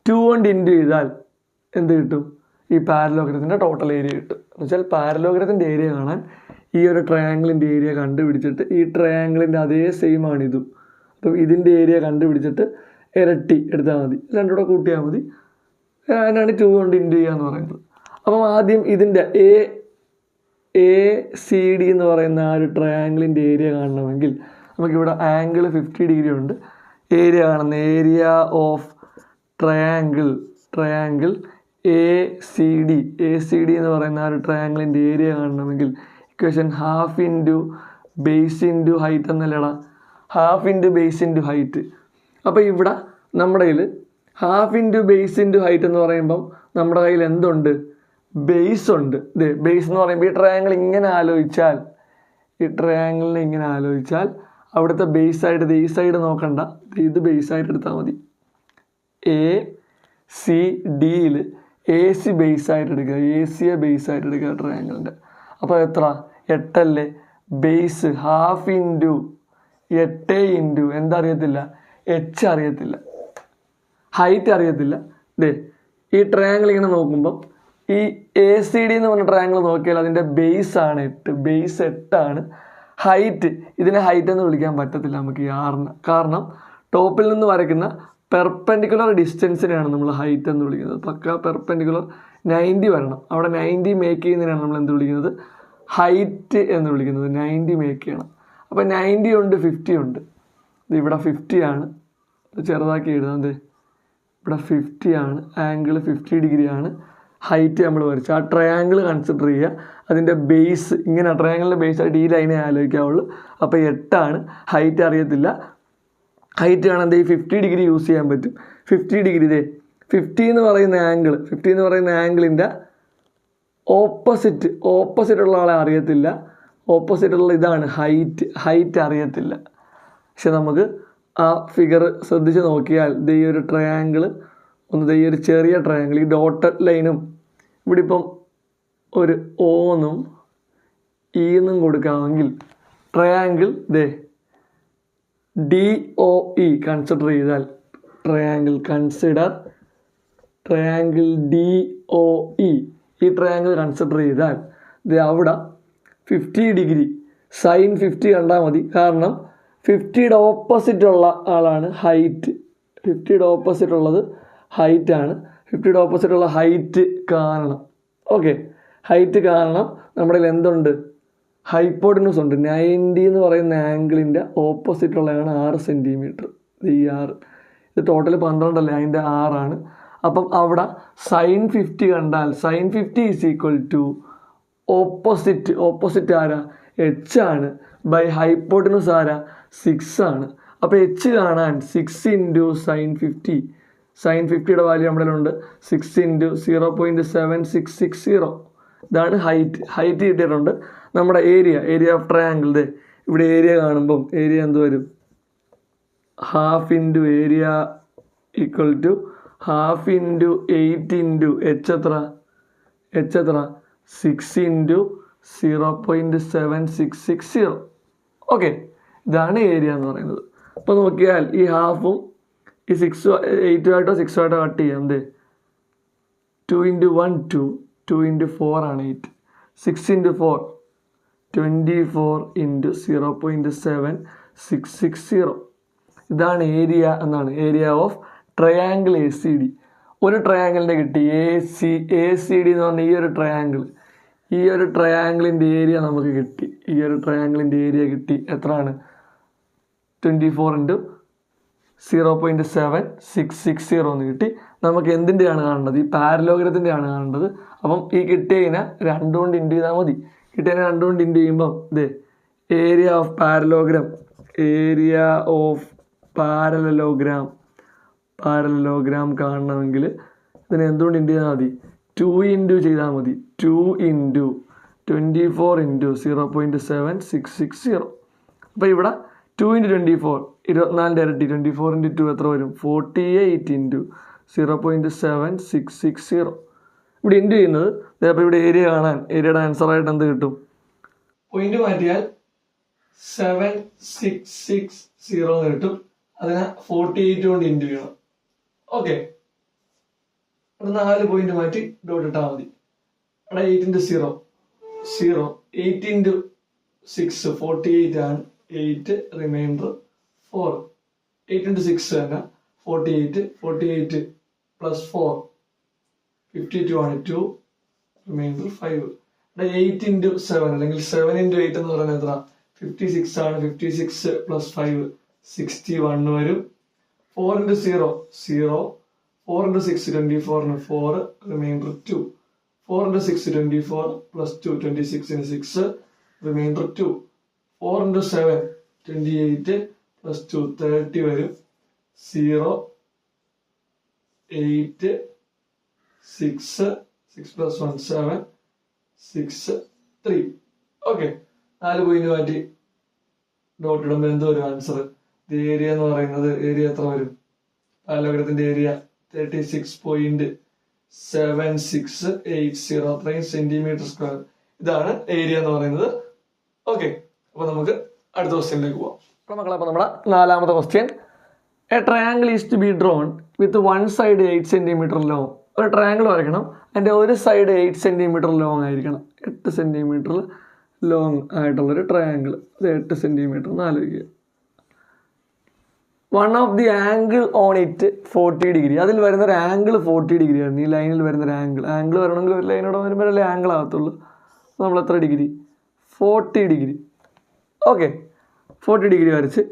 2 കൊണ്ട് ഇൻറ്റു ചെയ്താൽ എന്ത് കിട്ടും? ഈ പാരലോഗ്രത്തിൻ്റെ ടോട്ടൽ ഏരിയ കിട്ടും. എന്ന് വെച്ചാൽ പാരലോഗ്രത്തിൻ്റെ ഏരിയ കാണാൻ ഈ ഒരു ട്രയാങ്കിളിൻ്റെ ഏരിയ കണ്ടുപിടിച്ചിട്ട് ഈ ട്രയാങ്കിളിൻ്റെ അതേ സെയിം ആണ് ഇതും. അപ്പോൾ ഇതിൻ്റെ ഏരിയ കണ്ടുപിടിച്ചിട്ട് ഇരട്ടി എടുത്താൽ മതി, രണ്ടും കൂടെ കൂട്ടിയാൽ മതി. അതിനാണ് 2 കൊണ്ട് ഇൻറ്റു ചെയ്യുക എന്ന് പറയുന്നത്. അപ്പം ആദ്യം ഇതിൻ്റെ ACD എന്ന് പറയുന്ന ആ ഒരു ട്രയാങ്കിളിൻ്റെ ഏരിയ കാണണമെങ്കിൽ നമുക്കിവിടെ ആംഗിൾ 50 ഡിഗ്രി ഉണ്ട്. ഏരിയ കാണുന്ന ഏരിയ ഓഫ് ട്രയാങ്കിൾ ACD എന്ന് പറയുന്ന ആ ഒരു ട്രയാങ്കിളിൻ്റെ ഏരിയ കാണണമെങ്കിൽ equation half into base into height എന്നല്ലടാ, half into base into height. അപ്പോൾ ഇവിടെ നമ്മുടെ കയ്യിൽ half into base into height എന്ന് പറയുമ്പം നമ്മുടെ കയ്യിൽ എന്തുണ്ട്? ബേസ് ഉണ്ട്. ബേസ് എന്ന് പറയുമ്പോൾ ഈ ട്രയാങ്കിൾ ഇങ്ങനെ ആലോചിച്ചാൽ അവിടുത്തെ ബേസായിട്ട് ഈ സൈഡ് നോക്കണ്ട, ഇത് ബേസായിട്ട് എടുത്താൽ മതി. എ സി ഡിയിൽ എ സി ബേസായിട്ട് എടുക്കുക, എ സിയെ ബേസായിട്ട് എടുക്കുക ട്രയാങ്കിളിൻ്റെ. അപ്പോൾ എത്ര? 8 അല്ലേ? ബേസ് ഹാഫ് ഇൻറ്റു 8 ഇൻറ്റു എന്തറിയത്തില്ല? എച്ച് അറിയത്തില്ല, ഹൈറ്റ് അറിയത്തില്ല. ഈ ട്രയാങ്കിൾ ഇങ്ങനെ നോക്കുമ്പം ഈ എ സി ഡി എന്ന് പറഞ്ഞ ട്രയാങ്കിൾ നോക്കിയാൽ അതിൻ്റെ ബേസാണ് 8, ബേസ് 8 ആണ്. ഹൈറ്റ്, ഇതിനെ ഹൈറ്റ് എന്ന് വിളിക്കാൻ പറ്റത്തില്ല നമുക്ക് ഈ ആറിന്, കാരണം ടോപ്പിൽ നിന്ന് വരയ്ക്കുന്ന പെർപെൻഡിക്കുലർ ഡിസ്റ്റൻസിനെയാണ് നമ്മൾ ഹൈറ്റ് എന്ന് വിളിക്കുന്നത്. പക്ക പെർപെൻഡിക്കുലർ 90 വരണം, അവിടെ 90 മേക്ക് ചെയ്യുന്നതിനാണ് നമ്മൾ എന്ത് വിളിക്കുന്നത്? ഹൈറ്റ് എന്ന് വിളിക്കുന്നത്. 90 മേക്ക് ചെയ്യണം. അപ്പോൾ 90 ഉണ്ട്, 50 ഉണ്ട്. ഇവിടെ 50 ആണ്, ചെറുതാക്കി എഴുതാം. ഇവിടെ 50 ആണ്, ആംഗിൾ 50 ഡിഗ്രി ആണ്. ഹൈറ്റ് നമ്മൾ വരച്ചു. ആ ട്രയാങ്കിൾ കൺസിഡർ ചെയ്യുക, അതിൻ്റെ ബേസ് ഇങ്ങനെ ട്രയാങ്കിളിൻ്റെ ബേസായിട്ട് ഈ ലൈനെ ആലോചിക്കാവുള്ളൂ. അപ്പോൾ 8 ആണ്, ഹൈറ്റ് അറിയത്തില്ല. ഹൈറ്റ് കാണാൻ ഈ 50 ഡിഗ്രി യൂസ് ചെയ്യാൻ പറ്റും. 50 ഡിഗ്രി 50 എന്ന് പറയുന്ന ആംഗിളിൻ്റെ ഓപ്പോസിറ്റ് ഉള്ള ആളെ അറിയത്തില്ല. ഓപ്പോസിറ്റുള്ള ഇതാണ് ഹൈറ്റ് അറിയത്തില്ല. പക്ഷെ നമുക്ക് ആ ഫിഗർ ശ്രദ്ധിച്ച് നോക്കിയാൽ ഈ ഒരു ട്രയാങ്കിൾ ഈ ഒരു ചെറിയ ട്രയാങ്കിൾ, ഈ ഡോട്ടഡ് ലൈനും ഇവിടെ ഇപ്പം ഒരു ഓന്നും ഈന്നും കൊടുക്കാമെങ്കിൽ ട്രയാങ്കിൾ DOE കൺസിഡർ ചെയ്താൽ, ട്രയാങ്കിൾ DOE ഈ ട്രയാങ്കിൾ കൺസിഡർ ചെയ്താൽ അവിടെ 50 ഡിഗ്രി സൈൻ 50 കണ്ടാൽ മതി. കാരണം 50യുടെ ഓപ്പോസിറ്റ് ഉള്ള ആളാണ് ഹൈറ്റ്. 50യുടെ ഓപ്പോസിറ്റ് ഉള്ളത് ഹൈറ്റ് ആണ്. 50യുടെ ഓപ്പോസിറ്റ് ഉള്ള ഹൈറ്റ് കാണണം. ഓക്കെ, ഹൈറ്റ് കാണണം. നമ്മുടെ കയ്യിൽ എന്തുണ്ട്? ഹൈപ്പോട്ടിനസ് ഉണ്ട്. 90 എന്ന് പറയുന്ന ആംഗിളിൻ്റെ ഓപ്പോസിറ്റ് ഉള്ളതാണ് 6 സെൻറ്റിമീറ്റർ. ഈ 6, ഇത് ടോട്ടൽ 12 അല്ലേ, അതിൻ്റെ 6 ആണ്. അപ്പം അവിടെ സൈൻ 50 കണ്ടാൽ sine 50 is equal to opposite ആരാ? എച്ച് ആണ്. ബൈ ഹൈപ്പോട്ടിനസ് ആരാ? 6 ആണ്. അപ്പോൾ എച്ച് കാണാൻ 6 ഇൻറ്റു സൈൻ 50, സൈൻ 50യുടെ വാല്യൂ നമ്മുടെ ഉണ്ട് 6 ഇൻറ്റു 0.7660. ഇതാണ് ഹൈറ്റ് കിട്ടിയിട്ടുണ്ട്. നമ്മുടെ ഏരിയ ഓഫ് ട്രയാങ്കിൾ ഇവിടെ ഏരിയ കാണുമ്പം ഏരിയ എന്ത് വരും? Half into area equal to half into 8 ഇൻറ്റു എച്ച് എത്ര? 6 ഇൻറ്റു 0.7660. ഓക്കെ, ഇതാണ് ഏരിയ എന്ന് പറയുന്നത്. അപ്പോൾ നോക്കിയാൽ ഈ ഹാഫും ഈ 8 6 ആയിട്ടോ കട്ട് ചെയ്യാം. 2 ഇൻറ്റു 1 2, 2 ഇൻറ്റു 4 ആണ് 8, 6 ഇൻറ്റു 4 24 ഇൻറ്റു 0.7660. ഇതാണ് ഏരിയ എന്നാണ്, ഏരിയ ഓഫ് ട്രയാങ്കിൾ ACD. ഒരു ട്രയാങ്കിളിൻ്റെ കിട്ടി ACD എന്ന് പറഞ്ഞാൽ ഈ ഒരു ട്രയാങ്കിളിൻ്റെ ഏരിയ നമുക്ക് കിട്ടി. ഈ ഒരു ട്രയാങ്കിളിൻ്റെ ഏരിയ കിട്ടി. എത്രയാണ്? 24 ഇൻറ്റു 0.7660 എന്ന് കിട്ടി. നമുക്ക് എന്തിൻ്റെയാണ് കാണേണ്ടത്? ഈ പാരലോഗ്രത്തിൻ്റെയാണ് കാണേണ്ടത്. അപ്പം ഈ കിട്ടിയതിനെ 2 കൊണ്ട് ഇൻറ്റു ചെയ്താൽ മതി. കിട്ടിയതിനെ 2 കൊണ്ട് ഇൻറ്റു ചെയ്യുമ്പം ഏരിയ ഓഫ് പാരലലോഗ്രാം കാണണമെങ്കിൽ ഇതിനെ എന്തുകൊണ്ട് ഇൻറ്റു ചെയ്താൽ മതി? 2 ഇൻറ്റു ചെയ്താൽ മതി. 2 ഇൻറ്റു 24 ഇൻറ്റു 0.7660. അപ്പോൾ ഇവിടെ 2 ഇൻറ്റു 24 24ൻ്റെ ഇരട്ടി. 24 ഇൻറ്റു 2 എത്ര വരും? 48 ഇൻറ്റു 0.7660. ഇവിടെ ഇൻറ്റു ചെയ്യുന്നത്. അപ്പോൾ ഇവിടെ ഏരിയ കാണാൻ ഏരിയയുടെ ആൻസറായിട്ട് എന്ത് കിട്ടും? പോയിന്റ് മാറ്റിയാൽ 7660 എന്ന് കിട്ടും. അതിനെ 48 കൊണ്ട് ഇൻറ്റു ചെയ്യണം. ഓക്കെ, ഇവിടെ 4 പോയിന്റ് മാറ്റി ഡോട്ട് ഇട്ടാൽ മതി. ഇവിടെ 8 ഇൻറ്റു 0 8 ഇൻറ്റു 6 48 ആണ്. 8 റിമൈൻഡർ 4. 8 ഇൻറ്റു 6 തന്നെ 48 പ്ലസ് 4 52 ആണ്. 2 റിമൈൻഡർ 5. ഇവിടെ 8 ഇൻറ്റു 7 അല്ലെങ്കിൽ 7 ഇൻറ്റു 8 എന്ന് പറയുന്നത് എത്ര? 56 ആണ്. 56 പ്ലസ് 5 61 വരും. 4 into 0 4 into 6 24 4 remainder 2. 4 into 6 24 plus 2 26 6 remainder 2. 4 into 7 28 plus 2 30 വരും. 0 8 6 പ്ലസ് 1 7 6 3. ഓക്കെ, 4 പോയിന്റ് മാറ്റി ഡോട്ട് ഇടുമ്പോൾ എന്ത് വരും ആൻസർ? ഏരിയ എന്ന് പറയുന്നത് ഏരിയ എത്ര വരും? പാരലോഗ്രത്തിന്റെ ഏരിയ 36.7680 അത്രയും സെന്റിമീറ്റർ സ്ക്വയർ. ഇതാണ് ഏരിയ എന്ന് പറയുന്നത്. ഓക്കെ, അപ്പൊ നമുക്ക് അടുത്ത ക്വസ്റ്റ്യനിലേക്ക് പോവാം. അപ്പൊ മക്കളെ, അപ്പൊ നമ്മുടെ 4ാമത്തെ question, a triangle is to be drawn with one side 8 centimetre long. ഒരു ട്രയാങ്കിൾ വരയ്ക്കണം, അതിന്റെ ഒരു സൈഡ് 8 സെന്റിമീറ്റർ ലോങ് ആയിരിക്കണം. 8 സെന്റിമീറ്റർ ലോങ് ആയിട്ടുള്ളൊരു ട്രയാങ്കിൾ, അത് 8 സെന്റിമീറ്റർ എന്ന് ആലോചിക്കുക. One of the angle on it 40 degree. അതിൽ വരുന്ന ഒരു ആംഗിൾ 40 ഡിഗ്രി ആണ്. ഈ ലൈനിൽ വരുന്ന ഒരു ആംഗിൾ വരണമെങ്കിൽ ഒരു ലൈനോടെ വരുമ്പോഴല്ലേ ആംഗിൾ ആകത്തുള്ളൂ. നമ്മൾ എത്ര ഡിഗ്രി? 40 ഡിഗ്രി. ഓക്കെ, 40 ഡിഗ്രി വരച്ച്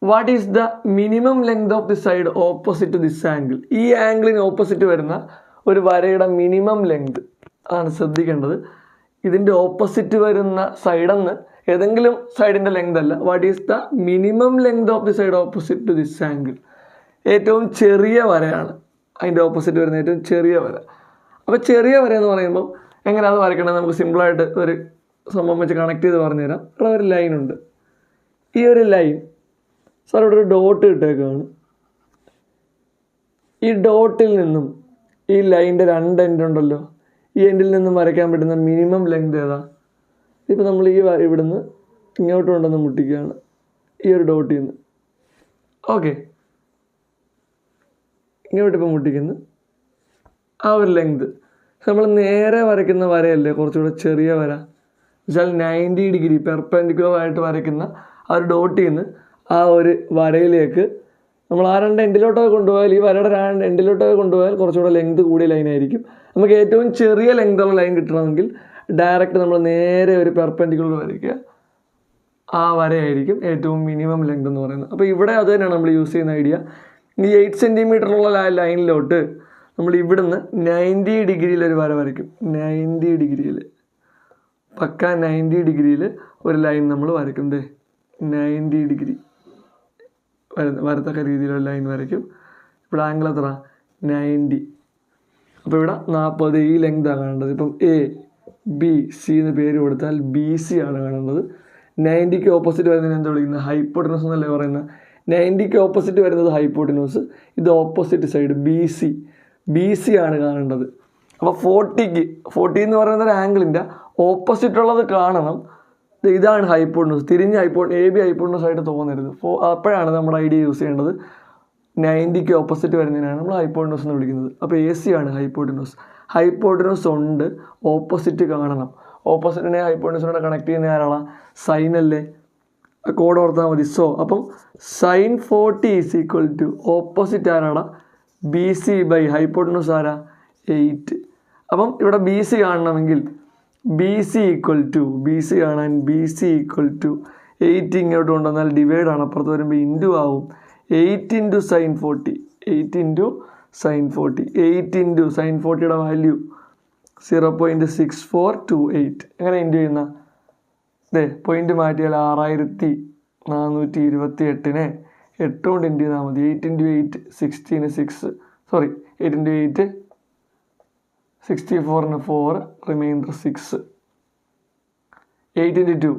what is the minimum length of the side opposite to this angle. ഈ ആംഗിളിന് ഓപ്പോസിറ്റ് വരുന്ന ഒരു വരയുടെ മിനിമം ലെങ്ത് ആണ് ശ്രദ്ധിക്കേണ്ടത്. ഇതിൻ്റെ ഓപ്പോസിറ്റ് വരുന്ന സൈഡെന്ന് ഏതെങ്കിലും സൈഡിൻ്റെ ലെങ്ത് അല്ല. What is the minimum length of the side opposite to this angle. ഏറ്റവും ചെറിയ വരയാണ് അതിൻ്റെ ഓപ്പോസിറ്റ് വരുന്ന ഏറ്റവും ചെറിയ വര. അപ്പോൾ ചെറിയ വര എന്ന് പറയുമ്പോൾ എങ്ങനെ അത് വരയ്ക്കണത്? നമുക്ക് സിമ്പിളായിട്ട് ഒരു സംഭവം വെച്ച് കണക്ട് ചെയ്ത് പറഞ്ഞുതരാം. ഇവിടെ ഒരു ലൈനുണ്ട്. ഈ ഒരു ലൈൻ സാർ ഇവിടെ ഒരു ഡോട്ട് ഇട്ടേക്കാണ്. ഈ ഡോട്ടിൽ നിന്നും ഈ ലൈനിൻ്റെ 2 എൻഡ് ഉണ്ടല്ലോ, ഈ എൻഡിൽ നിന്നും വരയ്ക്കാൻ പറ്റുന്ന മിനിമം ലെങ്ത് ഏതാ? ഇപ്പോൾ നമ്മൾ ഈ ഇവിടുന്ന് ഇങ്ങോട്ട് കൊണ്ടുവന്ന് മുട്ടിക്കുകയാണ് ഈ ഒരു ഡോട്ടിൽ നിന്ന്. ഓക്കെ, ഇങ്ങോട്ടിപ്പോൾ മുട്ടിക്കുന്നു ആ ഒരു ലെങ്ത്. നമ്മൾ നേരെ വരയ്ക്കുന്ന വരയല്ലേ കുറച്ചുകൂടെ ചെറിയ വര. എന്നുവെച്ചാൽ 90 ഡിഗ്രി പെർപെൻഡിക്കുലർ ആയിട്ട് വരയ്ക്കുന്ന ആ ഒരു ഡോട്ടിൽ നിന്ന് ആ ഒരു വരയിലേക്ക് നമ്മൾ ആ 2 എൻഡിലോട്ടൊക്കെ കൊണ്ടുപോയാൽ, ഈ വരയുടെ 2 എൻഡിലോട്ടൊക്കെ കൊണ്ടുപോയാൽ കുറച്ചുകൂടെ ലെങ്ത് കൂടിയ ലൈനായിരിക്കും. നമുക്ക് ഏറ്റവും ചെറിയ ലെങ്തുള്ള ലൈൻ കിട്ടണമെങ്കിൽ ഡയറക്റ്റ് നമ്മൾ നേരെ ഒരു പെർപെൻഡിക്കുലർ വരയ്ക്കുക. ആ വരയായിരിക്കും ഏറ്റവും മിനിമം ലെങ്ത് എന്ന് പറയുന്നത്. അപ്പോൾ ഇവിടെ അത് തന്നെയാണ് നമ്മൾ യൂസ് ചെയ്യുന്ന ഐഡിയ. ഈ 8 സെൻറ്റിമീറ്ററുള്ള ലൈനിലോട്ട് നമ്മൾ ഇവിടുന്ന് 90 ഡിഗ്രിയിൽ ഒരു വര വരയ്ക്കും. 90 ഡിഗ്രിയിൽ, പക്ക 90 ഡിഗ്രിയിൽ ഒരു ലൈൻ നമ്മൾ വരയ്ക്കും. 90 ഡിഗ്രി വരത്തക്ക രീതിയിലുള്ള ലൈൻ വരയ്ക്കും. ഇവിടെ ആംഗിൾ എത്ര? 90. അപ്പോൾ ഇവിടെ 40. ഈ ലെങ്താണ് കാണേണ്ടത്. ഇപ്പം ABC എന്ന് പേര് കൊടുത്താൽ BC ആണ് കാണേണ്ടത്. 90ക്ക് ഓപ്പോസിറ്റ് വരുന്നതിന് എന്താ വിളിക്കുന്നത്? ഹൈപ്പോട്ടനൂസ് എന്നല്ലേ പറയുന്നത്. 90ക്ക് ഓപ്പോസിറ്റ് വരുന്നത് ഹൈപ്പോട്ടനൂസ്, ഇത് ഓപ്പോസിറ്റ് സൈഡ് BC ആണ് കാണേണ്ടത്. അപ്പോൾ 40 എന്ന് പറയുന്ന ഒരു ആംഗിളിൻ്റെ ഓപ്പോസിറ്റ് ഉള്ളത് കാണണം. ഇതാണ് ഹൈപ്പോട്ടനൂസ്. തിരിഞ്ഞ് AB ഹൈപ്പോട്ടനൂസ് ആയിട്ട് തോന്നരുത്. അപ്പോഴാണ് നമ്മുടെ ഐഡിയ യൂസ് ചെയ്യേണ്ടത്. 90ക്ക് ഓപ്പോസിറ്റ് വരുന്നതിനാണ് നമ്മൾ ഹൈപ്പോട്ടനൂസ് എന്ന് വിളിക്കുന്നത്. അപ്പോൾ AC ആണ് ഹൈപ്പോട്ടനൂസ്. ഹൈപ്പോട്ടനൂസ് ഉണ്ട്, ഓപ്പോസിറ്റ് കാണണം. ഓപ്പോസിറ്റിനെ ഹൈപ്പോട്ടനൂസിനോട് കണക്ട് ചെയ്യുന്ന ആരാളാ? സൈൻ അല്ലേ? കോഡ് ഓർത്താൽ മതി. സോ അപ്പം sin 40 is equal to opposite ആരാടാ? BC ബൈ ഹൈപ്പോട്ടനൂസ് ആരാ? 8. അപ്പം ഇവിടെ BC കാണണമെങ്കിൽ BC കാണാൻ BC ഈക്വൽ ടു 8 ഇങ്ങോട്ട് കൊണ്ടുവന്നാൽ ഡിവൈഡാണ്, അപ്പുറത്ത് വരുമ്പോൾ ഇൻറ്റു ആവും. 8 into sin 40, 8 into sin 40, 8 into sin 40യുടെ വാല്യൂ 0.6428. എങ്ങനെ ഇൻറ്റു ചെയ്യുന്ന? പോയിന്റ് മാറ്റിയാൽ 6428നെ 8 കൊണ്ട് ഇൻറ്റു ചെയ്താൽ മതി. 8 ഇൻറ്റു 8 16, 8 ഇൻറ്റു 8 64ന് 4, remainder 6. 8 into 2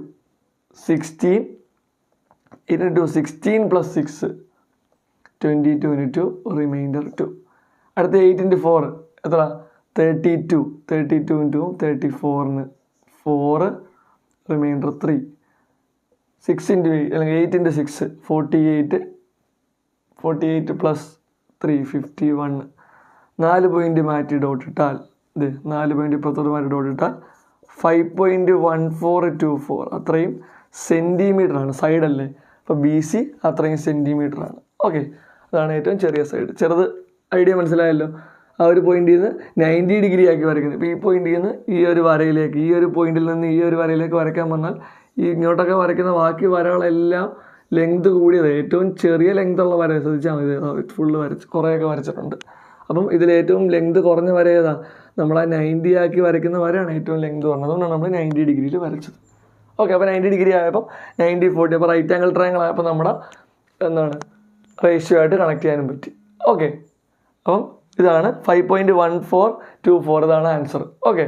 16, 8 into 16 plus 6 22 into 2, remainder 2. അടുത്ത 8 ഇൻറ്റു 4 എത്ര? 32, 32 ഇൻറ്റു 34ന് 4, റിമൈൻഡർ 3. 6 ഇൻറ്റു 8 അല്ലെങ്കിൽ 8 ഇൻറ്റു 6 48 പ്ലസ് 3 51. 4 പോയിന്റ് മാറ്റി ഡോട്ട് ഇട്ടാൽ 4 പോയിന്റ് ഇപ്പുറത്തോട്ട് മാറ്റി ഡോട്ട് ഇട്ടാൽ 5.1424 അത്രയും സെൻറ്റിമീറ്റർ ആണ്. സൈഡല്ലേ, അപ്പോൾ BC അത്രയും സെൻറ്റിമീറ്റർ ആണ്. ഓക്കെ, അതാണ് ഏറ്റവും ചെറിയ സൈഡ്. ചെറുത് ഐഡിയ മനസ്സിലായല്ലോ. ആ ഒരു പോയിന്റിൽ നിന്ന് 90 ഡിഗ്രി ആക്കി വരയ്ക്കുന്നത്. ഇപ്പോൾ ഈ പോയിന്റിൽ നിന്ന് ഈ ഒരു വരയിലേക്ക്, ഈ ഒരു പോയിന്റിൽ നിന്ന് ഈ ഒരു വരയിലേക്ക് വരയ്ക്കാൻ പറഞ്ഞാൽ ഈ ഇങ്ങോട്ടൊക്കെ വരയ്ക്കുന്ന ബാക്കി വരകളെല്ലാം ലെങ്ത് കൂടിയത്, ഏറ്റവും ചെറിയ ലെങ്ത്തുള്ള വര ശ്രദ്ധിച്ചാൽ മതി. ഫുള്ള് കുറേയൊക്കെ വരച്ചിട്ടുണ്ട്. അപ്പം ഇതിലേറ്റവും ലെങ്ത് കുറഞ്ഞ വര ഏതാ? നമ്മൾ ആ 90 ആക്കി വരയ്ക്കുന്ന വരയാണ് ഏറ്റവും ലെങ്ത് കുറഞ്ഞത്. അതുകൊണ്ടാണ് നമ്മൾ 90 ഡിഗ്രിയിൽ വരച്ചത്. ഓക്കെ, അപ്പോൾ 90 ഡിഗ്രി ആയപ്പോൾ 90 40, അപ്പോൾ റൈറ്റ് ആംഗിൾ ട്രയാങ്കിൾ ആയപ്പോൾ നമ്മുടെ എന്താണ് റേഷ്യോ ആയിട്ട് കണക്ട് ചെയ്യാനും പറ്റി. ഓക്കെ, അപ്പം ഇതാണ് 5.1424, ഇതാണ് ആൻസർ. ഓക്കെ.